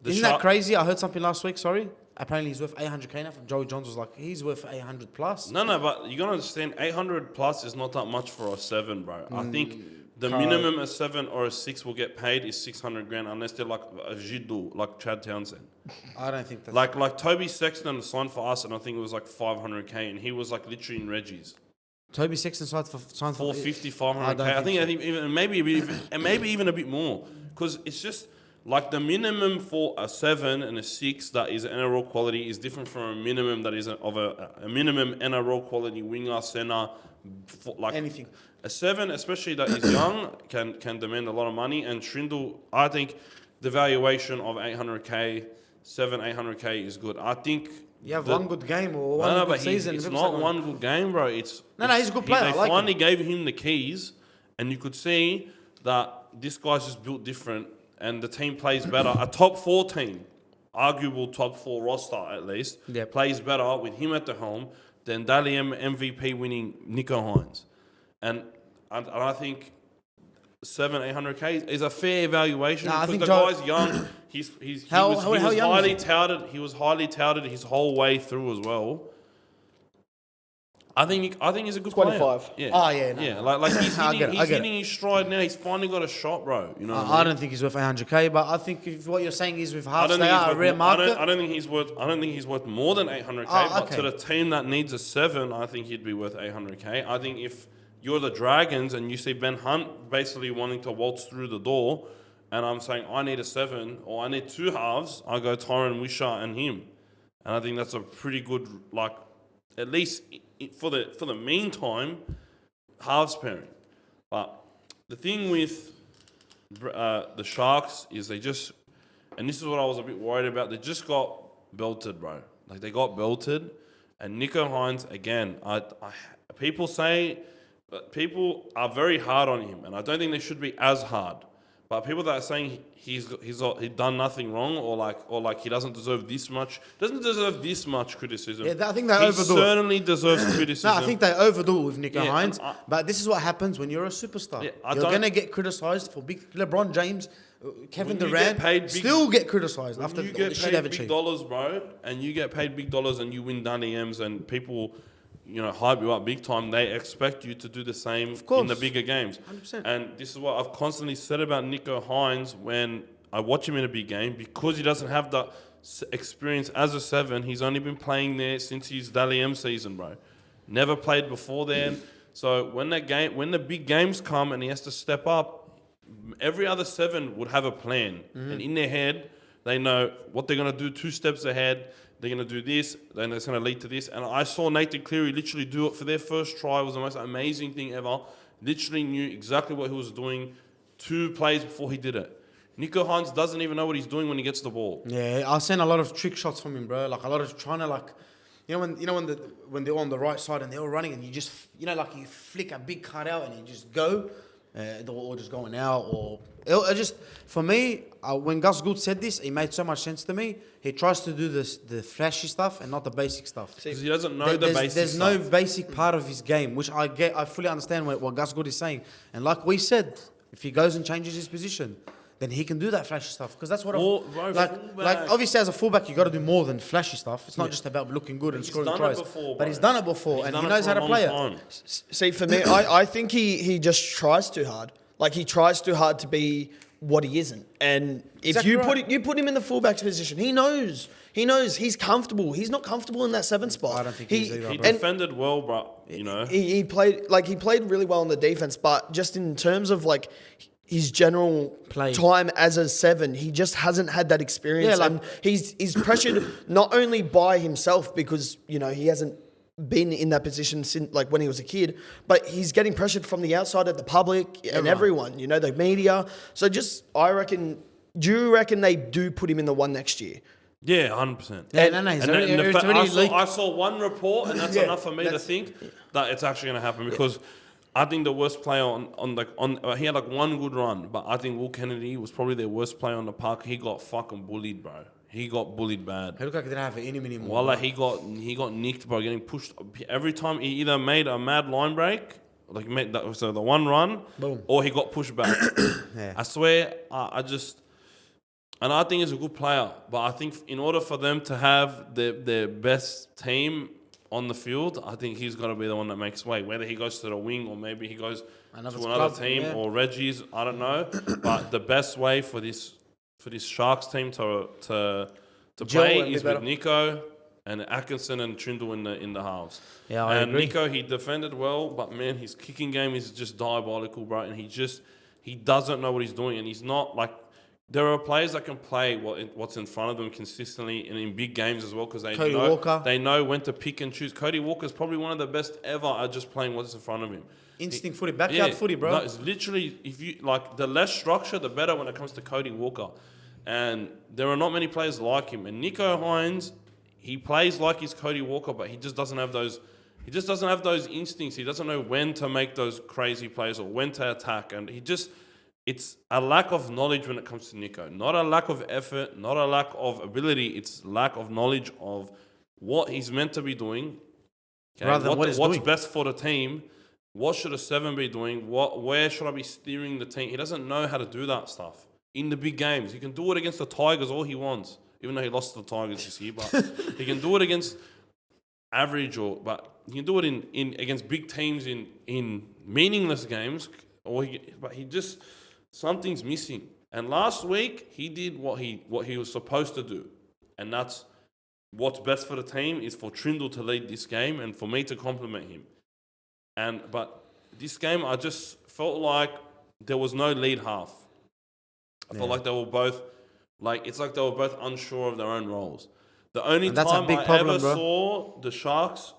Isn't that crazy? I heard something last week. Sorry. Apparently he's worth 800k now. Joey Johns was like, he's worth 800 plus. No, but you gotta understand, 800 plus is not that much for a 7, bro. I think the minimum a 7 or a 6 will get paid is 600 grand, unless they're like a Jiddu, like Chad Townsend. I don't think that's... Like Toby Sexton signed for us, and I think it was like 500k, and he was like literally in Reggie's. Toby Sexton signed for 450, 500k. I think even maybe even a bit more, because it's just like the minimum for a 7 and a 6 that is NRL quality is different from a minimum that is of a minimum NRL quality winger, center, like anything. A 7, especially that is young, can demand a lot of money. And Trindall, I think the valuation of 800k, 800k is good. I think you have one good game or one good season. It's not one good game, bro. He's a good player. They finally gave him the keys, and you could see that this guy's just built different, and the team plays better. A top 4 team, arguable top 4 roster at least, plays better with him at the helm than Dally M MVP winning Nico Hynes. And I think 800k is a fair evaluation because the guy's young. He was highly touted his whole way through as well. I think he's a good 25. player. Yeah. Oh yeah, no. Yeah. Like he's he's hitting his stride now. He's finally got a shot, bro. You know. I don't think he's worth 800k, but I think if what you're saying is with halves they are a rare market. I don't think he's worth more than 800k. But to the team that needs a 7, I think he'd be worth 800k. I think if you're the Dragons and you see Ben Hunt basically wanting to waltz through the door, and I'm saying I need a 7 or I need 2 halves, I go Tyron Wisher and him, and I think that's a pretty good, like, at least for the meantime, halves pairing. But the thing with the Sharks is they just, and this is what I was a bit worried about, they just got belted, bro. Like they got belted, and Nico Hynes again. People are very hard on him, and I don't think they should be as hard. But people that are saying he's done nothing wrong, or like he doesn't deserve this much criticism. Yeah, I think they overdo it. He certainly deserves criticism. No, I think they overdo it with Nico Hynes. But this is what happens when you're a superstar. You're going to get criticised for big LeBron James, Kevin Durant, still get criticised after you get paid big dollars, bro, and you get paid big dollars and you win Danny M's and people, hype you up big time. They expect you to do the same in the bigger games. 100%. And this is what I've constantly said about Nico Hynes when I watch him in a big game, because he doesn't have the experience as a 7. He's only been playing there since his Dally M season, bro. Never played before then. So when the big games come and he has to step up, every other 7 would have a plan. And in their head, they know what they're going to do 2 steps ahead. They're going to do this, then it's going to lead to this. And I saw Nathan Cleary literally do it for their first try. It was the most amazing thing ever. Literally knew exactly what he was doing 2 plays before he did it. Nico Hynes doesn't even know what he's doing when he gets the ball. Yeah, I've seen a lot of trick shots from him, bro. Like a lot of trying to when they're on the right side and they're all running and you just you flick a big cut out and you just go, or just going out or. It just for me, when Gus Gould said this, it made so much sense to me. He tries to do the flashy stuff and not the basic stuff. Because he doesn't know the basic There's stuff. no basic part of his game, which I get. I fully understand what Gus Gould is saying. And like we said, if he goes and changes his position, then he can do that flashy stuff. Because that's what obviously as a fullback, you got to do more than flashy stuff. It's not just about looking good and scoring tries. But he's done it before, and he knows how to play it. See, for me, I think he just tries too hard. Like he tries too hard to be what he isn't. And if Exactly you right. put him in the fullback's position, he knows he's comfortable. He's not comfortable in that 7 spot. I don't think he's either, He bro. defended well, but you know. He played really well in the defense, but just in terms of like his general Play. time as a 7, he just hasn't had that experience. Yeah, like- and he's pressured not only by himself because he hasn't been in that position since like when he was a kid, but he's getting pressured from the outside of the public and everyone, the media. So do you reckon they do put him in the 1 next year? Yeah, 100%. Yeah, no, he's And already, the it's fa- already leaked. I saw one report, and that's Yeah, enough for me to think that it's actually going to happen because I think the worst player he had like one good run, but I think Will Kennedy was probably their worst player on the park. He got fucking bullied, bro. He got bullied bad. He looked like he didn't have it in him anymore. Wallah, he got nicked, bro, getting pushed. Every time he either made a mad line break, like he made the one run, Boom. or he got pushed back. Yeah. I swear, and I think he's a good player, but I think in order for them to have their best team on the field, I think he's got to be the one that makes way. Whether he goes to the wing or maybe he goes to another club, team yeah. or Reggie's, I don't know. But the best way for this Sharks team to Gel play and be is better. with Nico and Atkinson and Trindall in the halves. Yeah, I and agree. Nico, he defended well, but man, his kicking game is just diabolical, bro. And he doesn't know what he's doing, and he's not like. There are players that can play what's in front of them consistently and in big games as well because they know when to pick and choose. Cody Walker's probably one of the best ever at just playing what's in front of him. Instinct footy, backyard footy, bro. No, it's literally, if you like, the less structure, the better when it comes to Cody Walker. And there are not many players like him. And Nico Hynes, he plays like he's Cody Walker, but he just doesn't have those. He just doesn't have those instincts. He doesn't know when to make those crazy plays or when to attack. And it's a lack of knowledge when it comes to Nico. Not a lack of effort, not a lack of ability. It's lack of knowledge of what he's meant to be doing. Okay? Rather than what he's what's doing. best for the team. What should a 7 be doing? Where should I be steering the team? He doesn't know how to do that stuff in the big games. He can do it against the Tigers all he wants, even though he lost to the Tigers this year. But he can do it against average but he can do it in against big teams in meaningless games. But he just something's missing. And last week he did what he was supposed to do, and that's what's best for the team is for Trindall to lead this game and for me to compliment him. But this game, I just felt like there was no lead half. I felt like they were both, it's like they were both unsure of their own roles. The only And that's a time big I problem, ever bro. saw the Sharks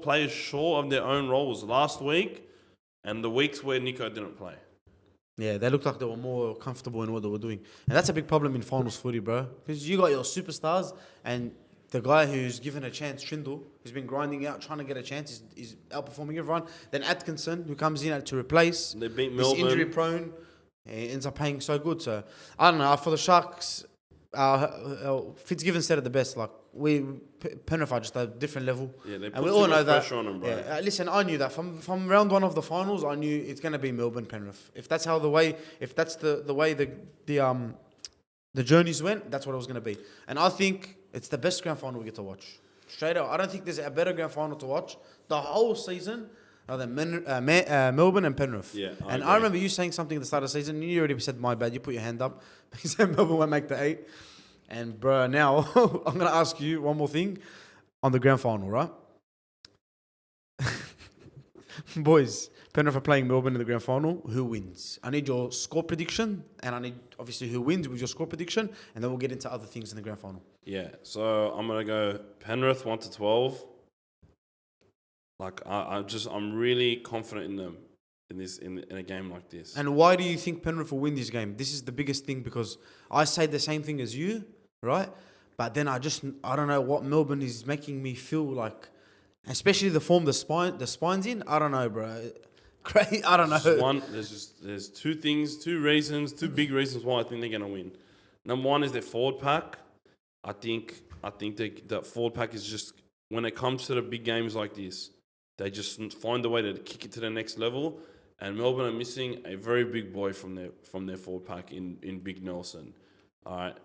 players sure of their own role was last week and the weeks where Nico didn't play. Yeah, they looked like they were more comfortable in what they were doing. And that's a big problem in finals footy, bro. Because you got your superstars and the guy who's given a chance, Trindall, who's been grinding out, trying to get a chance, is outperforming everyone. Then Atkinson, who comes in to replace. They beat He's Melbourne. injury prone. He ends up playing so good. So, I don't know. For the Sharks, Fitzgibbon said it the best. Like, Penrith are just a different level. Yeah, they and put we too all much know that. pressure on them, bro. Yeah, listen, I knew that from round 1 of the finals. I knew it's going to be Melbourne Penrith. If that's the way the journeys went, that's what it was going to be. And I think it's the best grand final we get to watch. Straight up, I don't think there's a better grand final to watch the whole season than Melbourne and Penrith. Yeah, I and agree. I remember you saying something at the start of the season. You already said my bad. You put your hand up. You said Melbourne won't make the 8. And bro, now I'm gonna ask you one more thing on the grand final, right? Boys, Penrith are playing Melbourne in the grand final. Who wins? I need your score prediction, and I need obviously who wins with your score prediction, and then we'll get into other things in the grand final. Yeah, so I'm gonna go Penrith 1-12. I'm really confident in them in a game like this. And why do you think Penrith will win this game? This is the biggest thing because I say the same thing as you, right? But then I don't know what Melbourne is making me feel like, especially the form the spine's in. I don't know, bro. Great, I don't know. There's two big reasons why I think they're gonna win. Number one is their forward pack. I think the forward pack is just, when it comes to the big games like this, they just find a way to kick it to the next level. And Melbourne are missing a very big boy from their forward pack in Big Nelson. All right.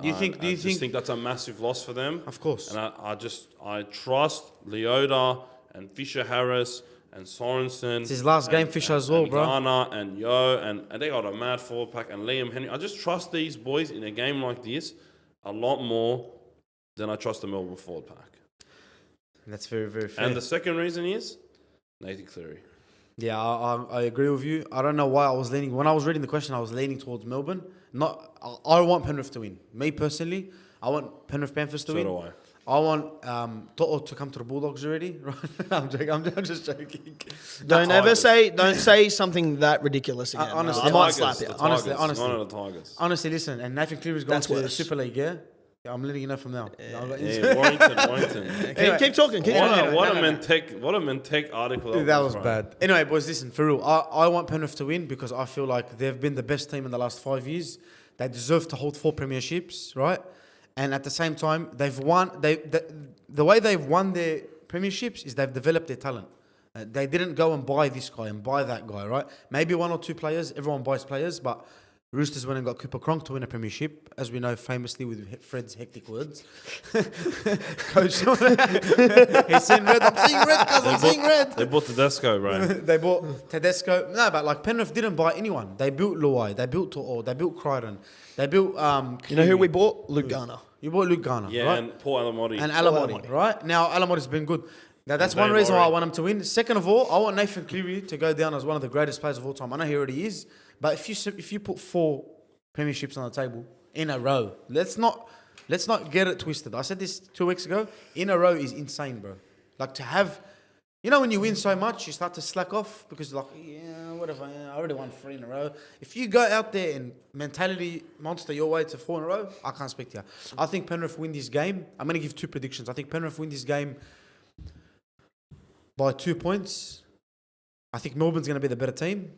Do you think that's a massive loss for them? Of course. And I trust Leota and Fisher Harris and Sorensen. It's his last game, Fisher as well, and bro. Garner and Yo, and they got a mad forward pack, and Liam Henry. I just trust these boys in a game like this a lot more than I trust the Melbourne forward pack. That's very, very fair. And the second reason is Nathan Cleary. Yeah, I agree with you. I don't know why I was leaning. When I was reading the question, I was leaning towards Melbourne. I want Penrith to win. Me personally, I want Penrith Panthers to win. So do I. I want Toto to come to the Bulldogs already. I'm joking. I'm just joking. Don't say something that ridiculous again. Honestly, I might Tigers, slap you. the Honestly, Tigers, honestly. one of the Tigers. Honestly, listen. And Nathan Cleary's going That's to the worse. Super League. Yeah, I'm letting you know from now. Yeah, Warrington. Keep talking. Keep talking. What a Mentec article. That was bro. bad. Anyway, boys, listen, for real. I want Penrith to win because I feel like they've been the best team in the last 5 years. They deserve to hold 4 premierships, right? And at the same time, they've won. The way they've won their premierships is they've developed their talent. They didn't go and buy this guy and buy that guy, right? Maybe 1 or 2 players. Everyone buys players, but Roosters went and got Cooper Cronk to win a premiership, as we know famously with Fred's hectic words. Coach, he's seeing red. I'm seeing red, cuz I'm seeing red. They bought Tedesco, bro. They bought Tedesco. No, but like Penrith didn't buy anyone. They built Luai. They built To'o. They built Crichton. They built. You know who we bought? Luke Garner. You bought Luke Garner, Yeah, right? and Paul Alamotti. And Alamotti, right? Now Alamoti's been good. Now that's And one Dave reason why I Murray. want him to win. Second of all, I want Nathan Cleary to go down as one of the greatest players of all time. I know he already is, but if you put 4 premierships on the table in a row, let's not get it twisted. I said this 2 weeks ago. In a row is insane, bro. Like to have, you know, when you win so much, you start to slack off because you're like, yeah, whatever. I already won 3 in a row. If you go out there and mentality monster your way to 4 in a row, I can't speak to you. I think Penrith win this game. I'm going to give 2 predictions. I think Penrith win this game by 2 points. I think Melbourne's going to be the better team,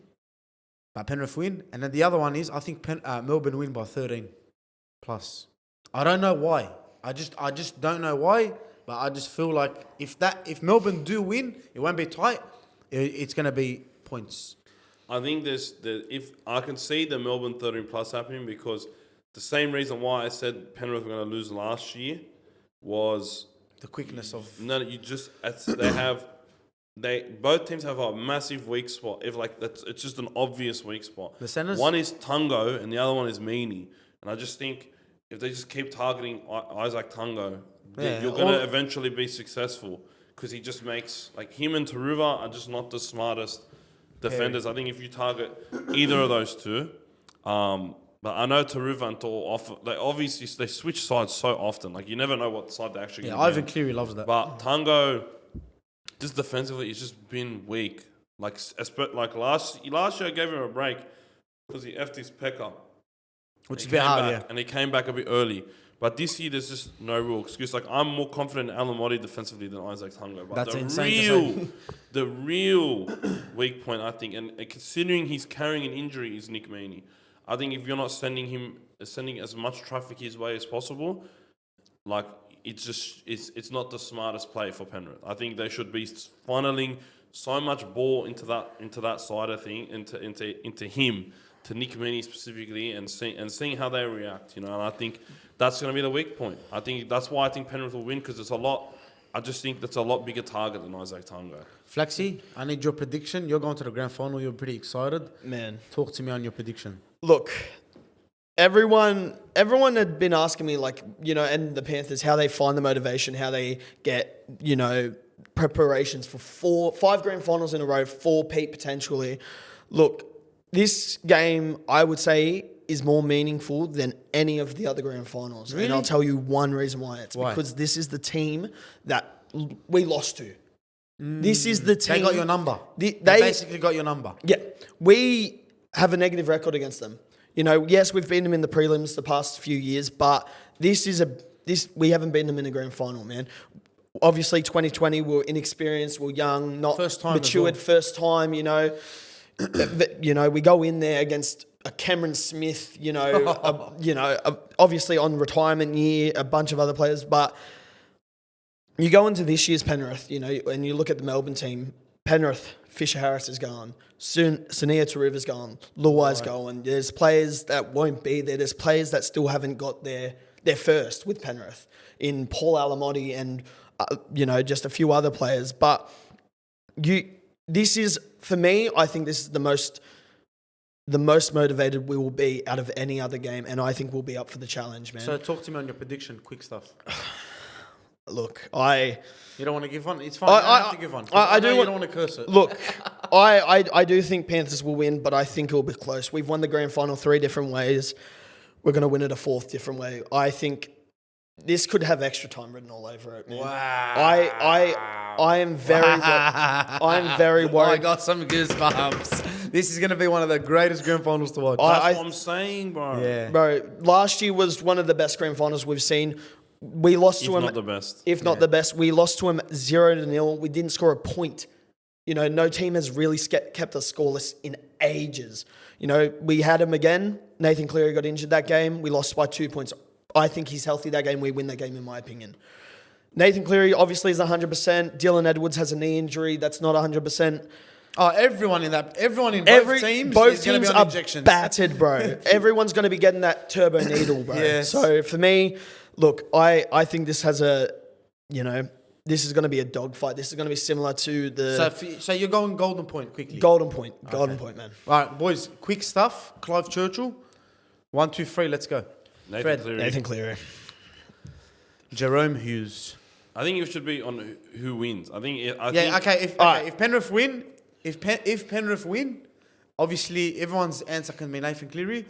but Penrith win. And then the other one is I think Melbourne win by 13 plus. I don't know why. I just don't know why. But I just feel like if Melbourne do win, it won't be tight. It's going to be points. I think if I can see the Melbourne 13 plus happening because the same reason why I said Penrith were going to lose last year was The quickness of both teams have a massive weak spot. It's just an obvious weak spot. The centres? One is Tungo and the other one is Meaney. And I just think if they just keep targeting Isaac Tungo, you're going to eventually be successful because he just makes him and Taruva are just not the smartest defenders. I think if you target either of those two, but I know Taruva and Tor they switch sides so often. You never know what side they actually. Yeah, Ivan Cleary loves that. But Tungo, just defensively, he's just been weak. Last year, I gave him a break because he effed his pec up. Which is a bit hard, yeah. And he came back a bit early. But this year, there's just no real excuse. I'm more confident in Alamotti defensively than Isaac Tungo. But That's insane to say. The real weak point, I think, and considering he's carrying an injury, is Nick Meaney. I think if you're not sending as much traffic his way as possible, it's not the smartest play for Penrith. I think they should be funneling so much ball into that side of thing, into him, to Nick Meaney specifically, and seeing how they react. And I think that's going to be the weak point. I think that's why I think Penrith will win because I just think that's a lot bigger target than Isaac Tungo. Flaxy, I need your prediction. You're going to the grand final. You're pretty excited. Man, talk to me on your prediction. Look, everyone had been asking me and the Panthers how they find the motivation, how they get preparations for 5 grand finals in a row, 4-peat potentially. Look, this game I would say is more meaningful than any of the other grand finals. Really? And I'll tell you one reason why. Because this is the team that we lost to. This is the team. They got your number. They basically got your number. Yeah. We have a negative record against them. Yes, we've beaten them in the prelims the past few years, but we haven't beaten them in a grand final, man. Obviously, 2020, we're inexperienced, we're young, not matured, first time, we go in there against a Cameron Smith, obviously on retirement year, a bunch of other players, but you go into this year's Penrith, and you look at the Melbourne team, Penrith, Fisher Harris is gone, Sania Taruva's gone, Luai's gone, there's players that won't be there, there's players that still haven't got their first with Penrith, in Paul Alamotti and, just a few other players, but this is, for me, I think this is the most motivated we will be out of any other game, and I think we'll be up for the challenge, man. So talk to me on your prediction, quick stuff. Look, You don't want to give one? It's fine. You don't have to give one. I do you want- don't want to curse it. Look, I do think Panthers will win, but I think it'll be close. We've won the grand final 3 different ways. We're going to win it a 4th different way. I think this could have extra time written all over it, man. Wow. I am very I'm very I worried. got some goosebumps. This is going to be one of the greatest grand finals to watch. That's what I'm saying, bro. Yeah. Bro, last year was one of the best grand finals we've seen. We lost to If him. not the best. If not the best. We lost to him 0-0. We didn't score a point. You know, no team has really kept us scoreless in ages. You know, we had him again. Nathan Cleary got injured that game. We lost by 2 points. I think he's healthy that game. We win that game, in my opinion. Nathan Cleary obviously is 100%. Dylan Edwards has a knee injury. That's not 100%. Oh, everyone in both teams both is going to teams be on are injections. battered, bro. Everyone's going to be getting that turbo needle, bro. Yes. So for me, look, I think this has this is going to be a dogfight. This is going to be similar to the So you're going golden point quickly. Golden Point. Golden Point, man. All right, boys, quick stuff. Clive Churchill. 1, 2, 3, let's go. Fred. Nathan Cleary. Jerome Hughes. I think it should be on who wins. I think. If Penrith win, if Penrith win, obviously everyone's answer can be Nathan Cleary.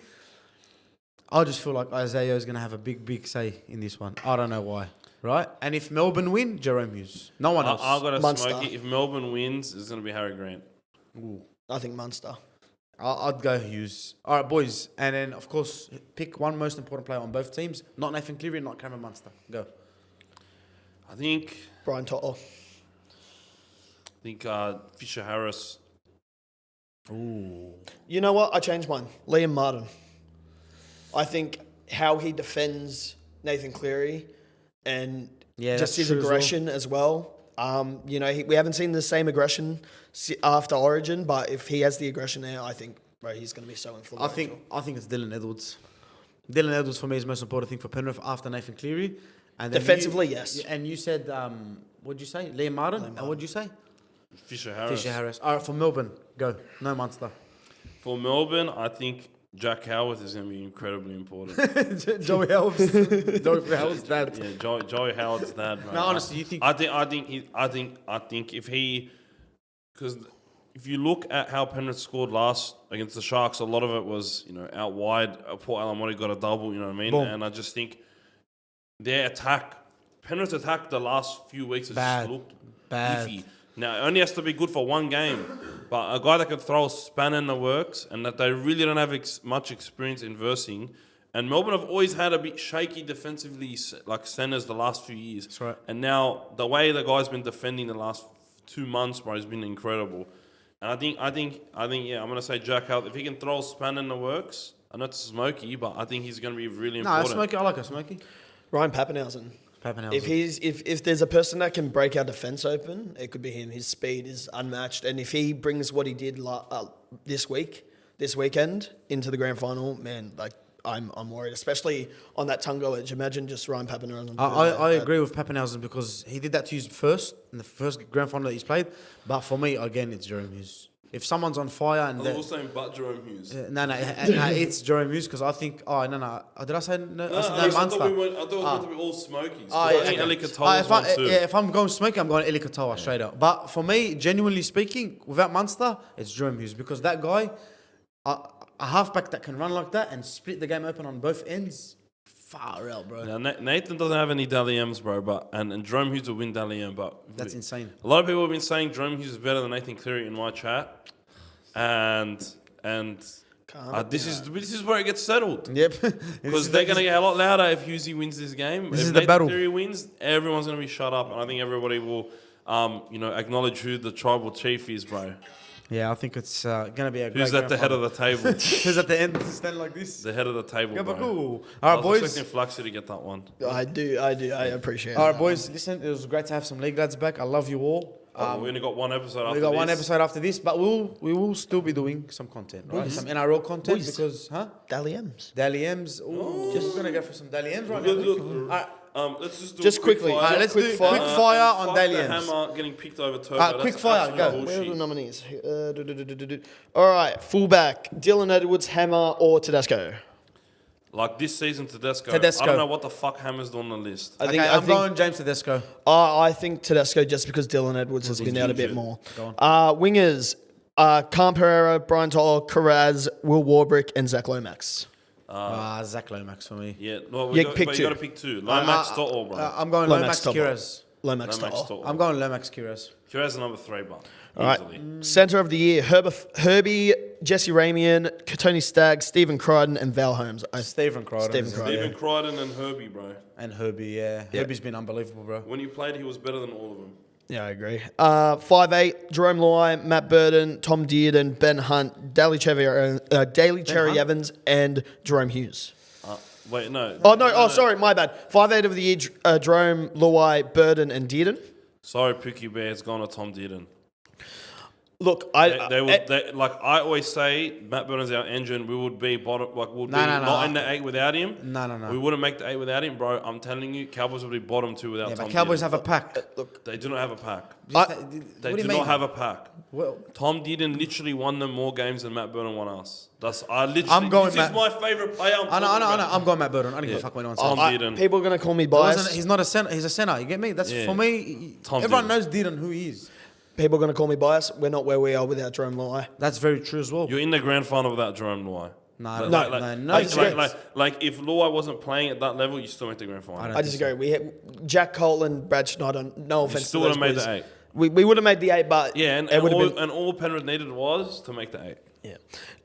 I just feel like Isaiah is going to have a big say in this one. I don't know why, right? And if Melbourne win, Jerome Hughes. No one else. I've got to Munster. smoke it. If Melbourne wins, it's going to be Harry Grant. Ooh. I think Munster. I'd go Hughes. All right, boys. And then, of course, pick one most important player on both teams. Not Nathan Cleary, not Cameron Munster. Go. I think Brian Toto. Fisher Harris. Ooh. You know what? I changed mine. Liam Martin. I think how he defends Nathan Cleary and Yeah, just that's his true as well. aggression as well. We haven't seen the same aggression after Origin, but if he has the aggression there, I think he's going to be so influential. I think it's Dylan Edwards. Dylan Edwards for me is the most important thing for Penrith after Nathan Cleary. And then Defensively, yes. And you said, what'd you say? Liam Martin? And what'd you say? Fisher Harris. Fisher Harris. All right, for Melbourne, go. No Munster. For Melbourne, I think Jack Howarth is going to be incredibly important. Joey Howard's dad. Yeah, Joey Howard's dad. Bro. No, honestly, you think? I think if he, because if you look at how Penrith scored last against the Sharks, a lot of it was out wide. Port Alamotti got a double. You know what I mean? Boom. And I just think their attack, Penrith's attack, the last few weeks has just looked iffy. Now it only has to be good for one game, but a guy that could throw a spanner in the works, and that they really don't have much experience in versing. And Melbourne have always had a bit shaky defensively, like centers, the last few years. That's right. And now the way the guy's been defending the last 2 months, bro, has been incredible. And I think, yeah, I'm gonna say Jack Howarth. If he can throw a spanner in the works, I know it's smoky, but I think he's gonna be really No, important. Smoky. I like a Smoky. Ryan Pappenhausen. Pappenhausen. If there's a person that can break our defense open, it could be him. His speed is unmatched, and if he brings what he did this weekend into the grand final, man, like I'm worried, especially on that Tungo edge. Imagine just Ryan Pappenhausen. I agree with Pappenhausen because he did that to you first in the first grand final that he's played. But for me, again, it's Jerome Hughes. If someone's on fire and I was saying but Jerome Hughes. no, it's Jerome Hughes because I think. Oh no, did I say no? I said I Munster. thought it was going to be all smokies. Oh, I yeah, think okay. Eli Katoa's one too. If I'm going Smoky, I'm going Eli Katoa straight up. But for me, genuinely speaking, without Munster, it's Jerome Hughes because that guy, a halfback that can run like that and split the game open on both ends, far out, bro. Now, Nathan doesn't have any Dally M's, bro, and Jerome Hughes will win Dally M, but That's insane. A lot of people have been saying Jerome Hughes is better than Nathan Cleary in my chat, and this is where it gets settled. Yep. Because they're going to get a lot louder if Hughesy wins this game. This if is the Nathan battle. Cleary wins, everyone's going to be shut up, and I think everybody will, acknowledge who the tribal chief is, bro. Yeah, I think it's going to be a great Who's at the head of the table? Who's at the end standing like this? The head of the table, Yeah, bro. but cool. I All right, was boys. expecting Fluxy to get that one. I do. I appreciate it. All right, boys. Listen, it was great to have some league lads back. I love you all. We only got one episode after We got this. one episode after this, but we will still be doing some content, right? Some NRL content Boys. because, Dally M's. Dally M's. Ooh, we're gonna go for some Dally M's right now. Look, All right, Let's just do Just a quick quickly. fire. Alright, let's quick do fire. quick fire And on fuck Daily the M's. hammer getting picked over Turbo. Quick That's fire, absolute go. Where are the bullshit. nominees? All right, fullback, Dylan Edwards, Hammer, or Tedesco? Like this season, Tedesco. Tedesco. I don't know what the fuck Hammer's doing on the list. I I'm think going James Tedesco. I think Tedesco just because Dylan Edwards has been out a bit injured. more. Go Wingers, Cam Pereira, Brian Toller, Carraz, Will Warbrick, and Zach Lomax. Zach Lomax for me. Yeah, no, Yeah, but pick you two. got to pick two. Lomax, To'o, bro. I'm going Lomax, Lomax, Toller. Kiraz. Lomax, Lomax, Toller. To'o. I'm going Lomax, Kiraz. Kira's number 3, bro. All right. Easily. Centre of the year, Herbie, Jesse Ramian, Tony Stagg, Stephen Crichton, and Val Holmes. Stephen Crichton. Stephen Crichton. Stephen Crichton and Herbie, bro. And Herbie, yeah. Herbie's been unbelievable, bro. When he played, he was better than all of them. Yeah, I agree. 5'8", Jerome Luai, Matt Burton, Tom Dearden, Ben Hunt, Daly Cherry Hunt? Evans, and Jerome Hughes. Wait, no. Sorry, my bad. 5'8" of the year, Jerome Luai, Burton, and Dearden. Sorry, Pookie Bear. It's gone to Tom Dearden. Look, Like I always say, Matt Burton's our engine. We would be bottom, like we'd be not in the 8 without him. No. We wouldn't make the 8 without him, bro. I'm telling you, Cowboys would be bottom 2 without Yeah, Tom but Cowboys Dearden. have a pack. look, They do not have a pack. What They do do you not mean? have a pack. Well, Tom Dearden literally won them more games than Matt Burton won us. I'm going This Matt- is my favorite player. I know. I'm going Matt Burton. I don't give a fuck what anyone says. Tom Dearden. people are going to call me biased. He's not a center. He's a center. You get me? That's Yeah. for me. Tom Everyone Dearden. knows Dearden who he is. People are going to call me biased. We're not where we are without Jerome Luai. That's very true as well. You're in the grand final without Jerome Luai. No. Like if Luai wasn't playing at that level, you still make the grand final. I disagree. We had Jack Colton, Brad Schneider. No offense still to would those have made boys. the 8. We would have made the 8, but Yeah, and it would have been. all Penrith needed was to make the 8. Yeah.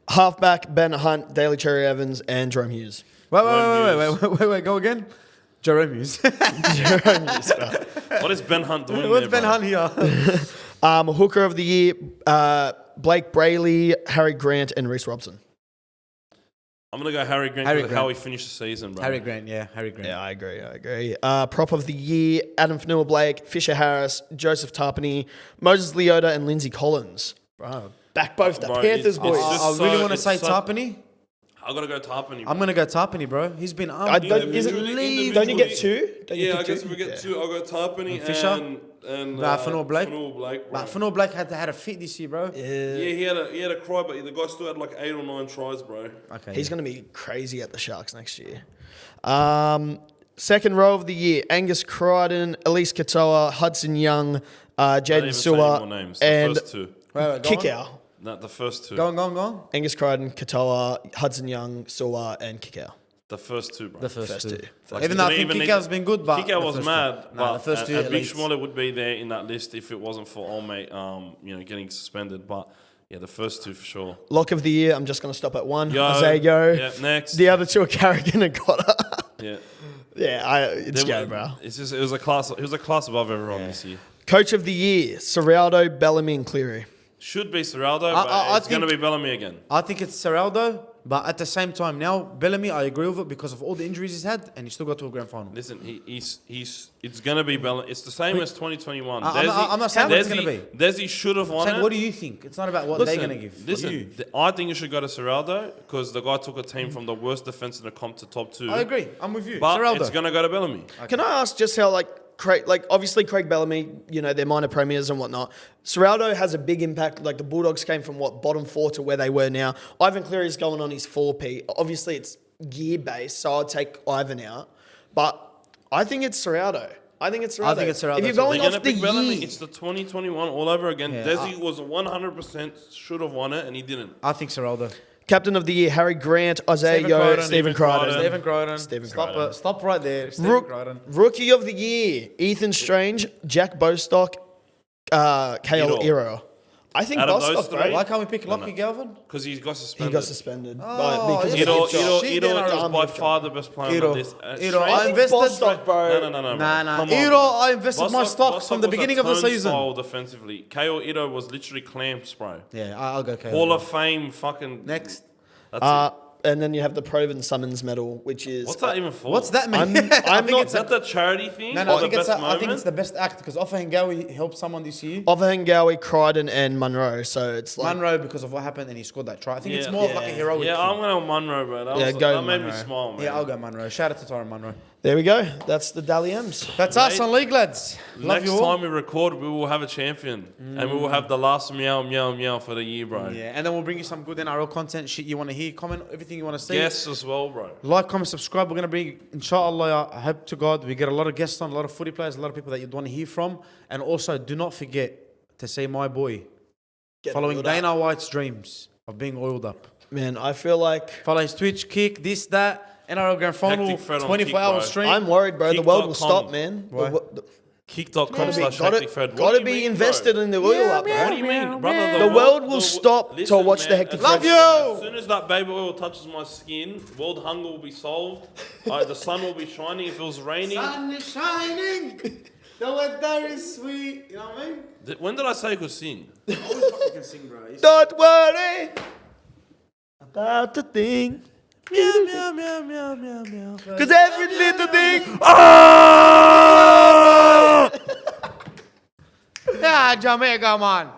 Halfback, Ben Hunt, Daly Cherry Evans, and Jerome Hughes. Wait. Go again. Jerome Hughes. Jerome Hughes. What is Ben Hunt doing What's there, Ben bro? Hunt here? Hooker of the year, Blake Brayley, Harry Grant, and Reece Robson. I'm going to go Harry Grant Harry because of how he Grant. finished the season, bro. Harry Grant. Harry Grant. Yeah, I agree. Prop of the year, Adam Fanua-Blake, Fisher Harris, Joseph Tarpany, Moses Leota, and Lindsay Collins. Bro, back both the Bro, Panthers it's boys. just I really so- want to it's say so- Tarpany. I got to go Tarpany, bro. I'm going to go Tarpany, bro. He's been Don't you get Individually- two? Don't you Yeah, I pick guess two? if we get 2, I'll go Tarpany And Fisher? and Fanua-Blake? Fanua-Blake, bro. But Fanua Blake had a fit this year, bro. Yeah, he had a cry, but the guy still had like 8 or 9 tries, bro. Okay. He's going to be crazy at the Sharks next year. Second row of the year, Angus Crichton, Elise Katoa, Hudson Young, Don't Jaden even say any Sewer, more names. and The first 2. Wait, go Kick on. Out. No, the first 2. Go on. Angus Crichton, Katoa, Hudson Young, Sewer, and Kick Out. The first 2, bro. The first First two. two. Like, Even though I you think don't even Kick-Out's need- been good, but Kick-Out the was first mad, two. but the first two and Big elites. Schmoller would be there in that list if it wasn't for old mate, getting suspended. But yeah, the first 2 for sure. Lock of the year, I'm just going to stop at one. Yo. Isaiah Yo. Yeah, next. The other two are Carrigan and Cotter. Yeah, It's They Go, were- bro. It's just it was a class above everyone this year. Coach of the year, Serraldo, Bellamy, and Cleary. Should be Serraldo, but I it's going to think- be Bellamy again. I think it's Serraldo, but at the same time now, Bellamy, I agree with it because of all the injuries he's had, and he still got to a grand final. Listen, it's going to be Bellamy. It's the same as 2021. I'm not saying what it's gonna be. Desi should have won Saying, it. what do you think? It's not about what they're going to give. Listen, You. I think you should go to Serraldo because the guy took a team from the worst defense in the comp to top 2. I agree. I'm with you. But Serraldo. it's going to go to Bellamy. Can I ask just how, obviously Craig Bellamy, they're minor premiers and whatnot. Serraldo has a big impact. Like, the Bulldogs came from, bottom 4 to where they were now. Ivan Cleary's going on his 4P. Obviously, it's gear-based, so I'll take Ivan out. But I think it's Serraldo. I think it's If Serraldo you're too. going They're off going the to pick Bellamy. year, It's the 2021 all over again. Yeah, Desi was 100% should have won it, and he didn't. I think Serraldo. Captain of the year, Harry Grant, Isaiah Yo, Stephen Crichton. Stephen Crichton. Stephen Stop Crichton. it. Stop right there. Stephen Crichton. Rookie of the year, Ethan Strange, Jack Bostock, Kale Iro. I think Out of those Bostock, three, bro. Why can't we pick Lockie Galvin? Because he got He suspended. got suspended. Oh, because yeah. of the hip shot. Shit, Iro then is I by hip far the best player Iro. on this. Iro, I think invested. Bostock, bro. No. Nah. Come on, Iro, bro. I invested my stocks from the was beginning a of the season. turnstile defensively. KO Iro was literally clamps, bro. Yeah, I'll go KO. Hall of Fame, fucking. Next. That's it. And then you have the Proven Summons medal, which is What's that even for? What's that mean? I'm I think not- it's Is that the charity thing? no, Or I think the it's best I think it's moment? the best act because Offa Hengawi helped someone this year. Ofahengawi, Crichton, and Munro. So it's like Munro because of what happened and he scored that try. I think it's Yeah. more of like a heroic. Yeah, thing. I'm going to Munro, bro. Yeah, go That made me Munro. smile, man. Yeah, I'll go Munro. Shout out to Tyron Munro. There we go. That's the Dally M's. That's us on League Lads. Love Next you all. time we record, we will have a champion. And we will have the last meow, meow, meow for the year, bro. Yeah, and then we'll bring you some good NRL content, shit you want to hear, comment, everything you want to see. Guests as well, bro. Like, comment, subscribe. We're going to bring, inshallah, I hope to God, we get a lot of guests on, a lot of footy players, a lot of people that you'd want to hear from. And also, do not forget to see my boy following Dana White's dreams of being oiled up. Man, I feel like... Follow his Twitch, Kick, this, that. NRL Grand Final, Hectic Fred on 24-hour Kick, stream. I'm worried, bro. The world will Kick.com. stop, man. Why? Kick.com/hecticfred. Gotta be invested in the oil up, What do bro. you mean, brother? The world will stop to watch the Hectic Love Fred. you! As soon as that baby oil touches my skin, world hunger will be solved. The sun will be shining. If it was raining, Sun is shining. The weather is sweet. You know what I mean? when did I say I could sing? Always fucking can sing, bro. Don't worry about the thing. Meow, meow, meow, meow, meow, meow. Cause every little thing. Yeah, Jamaica, man.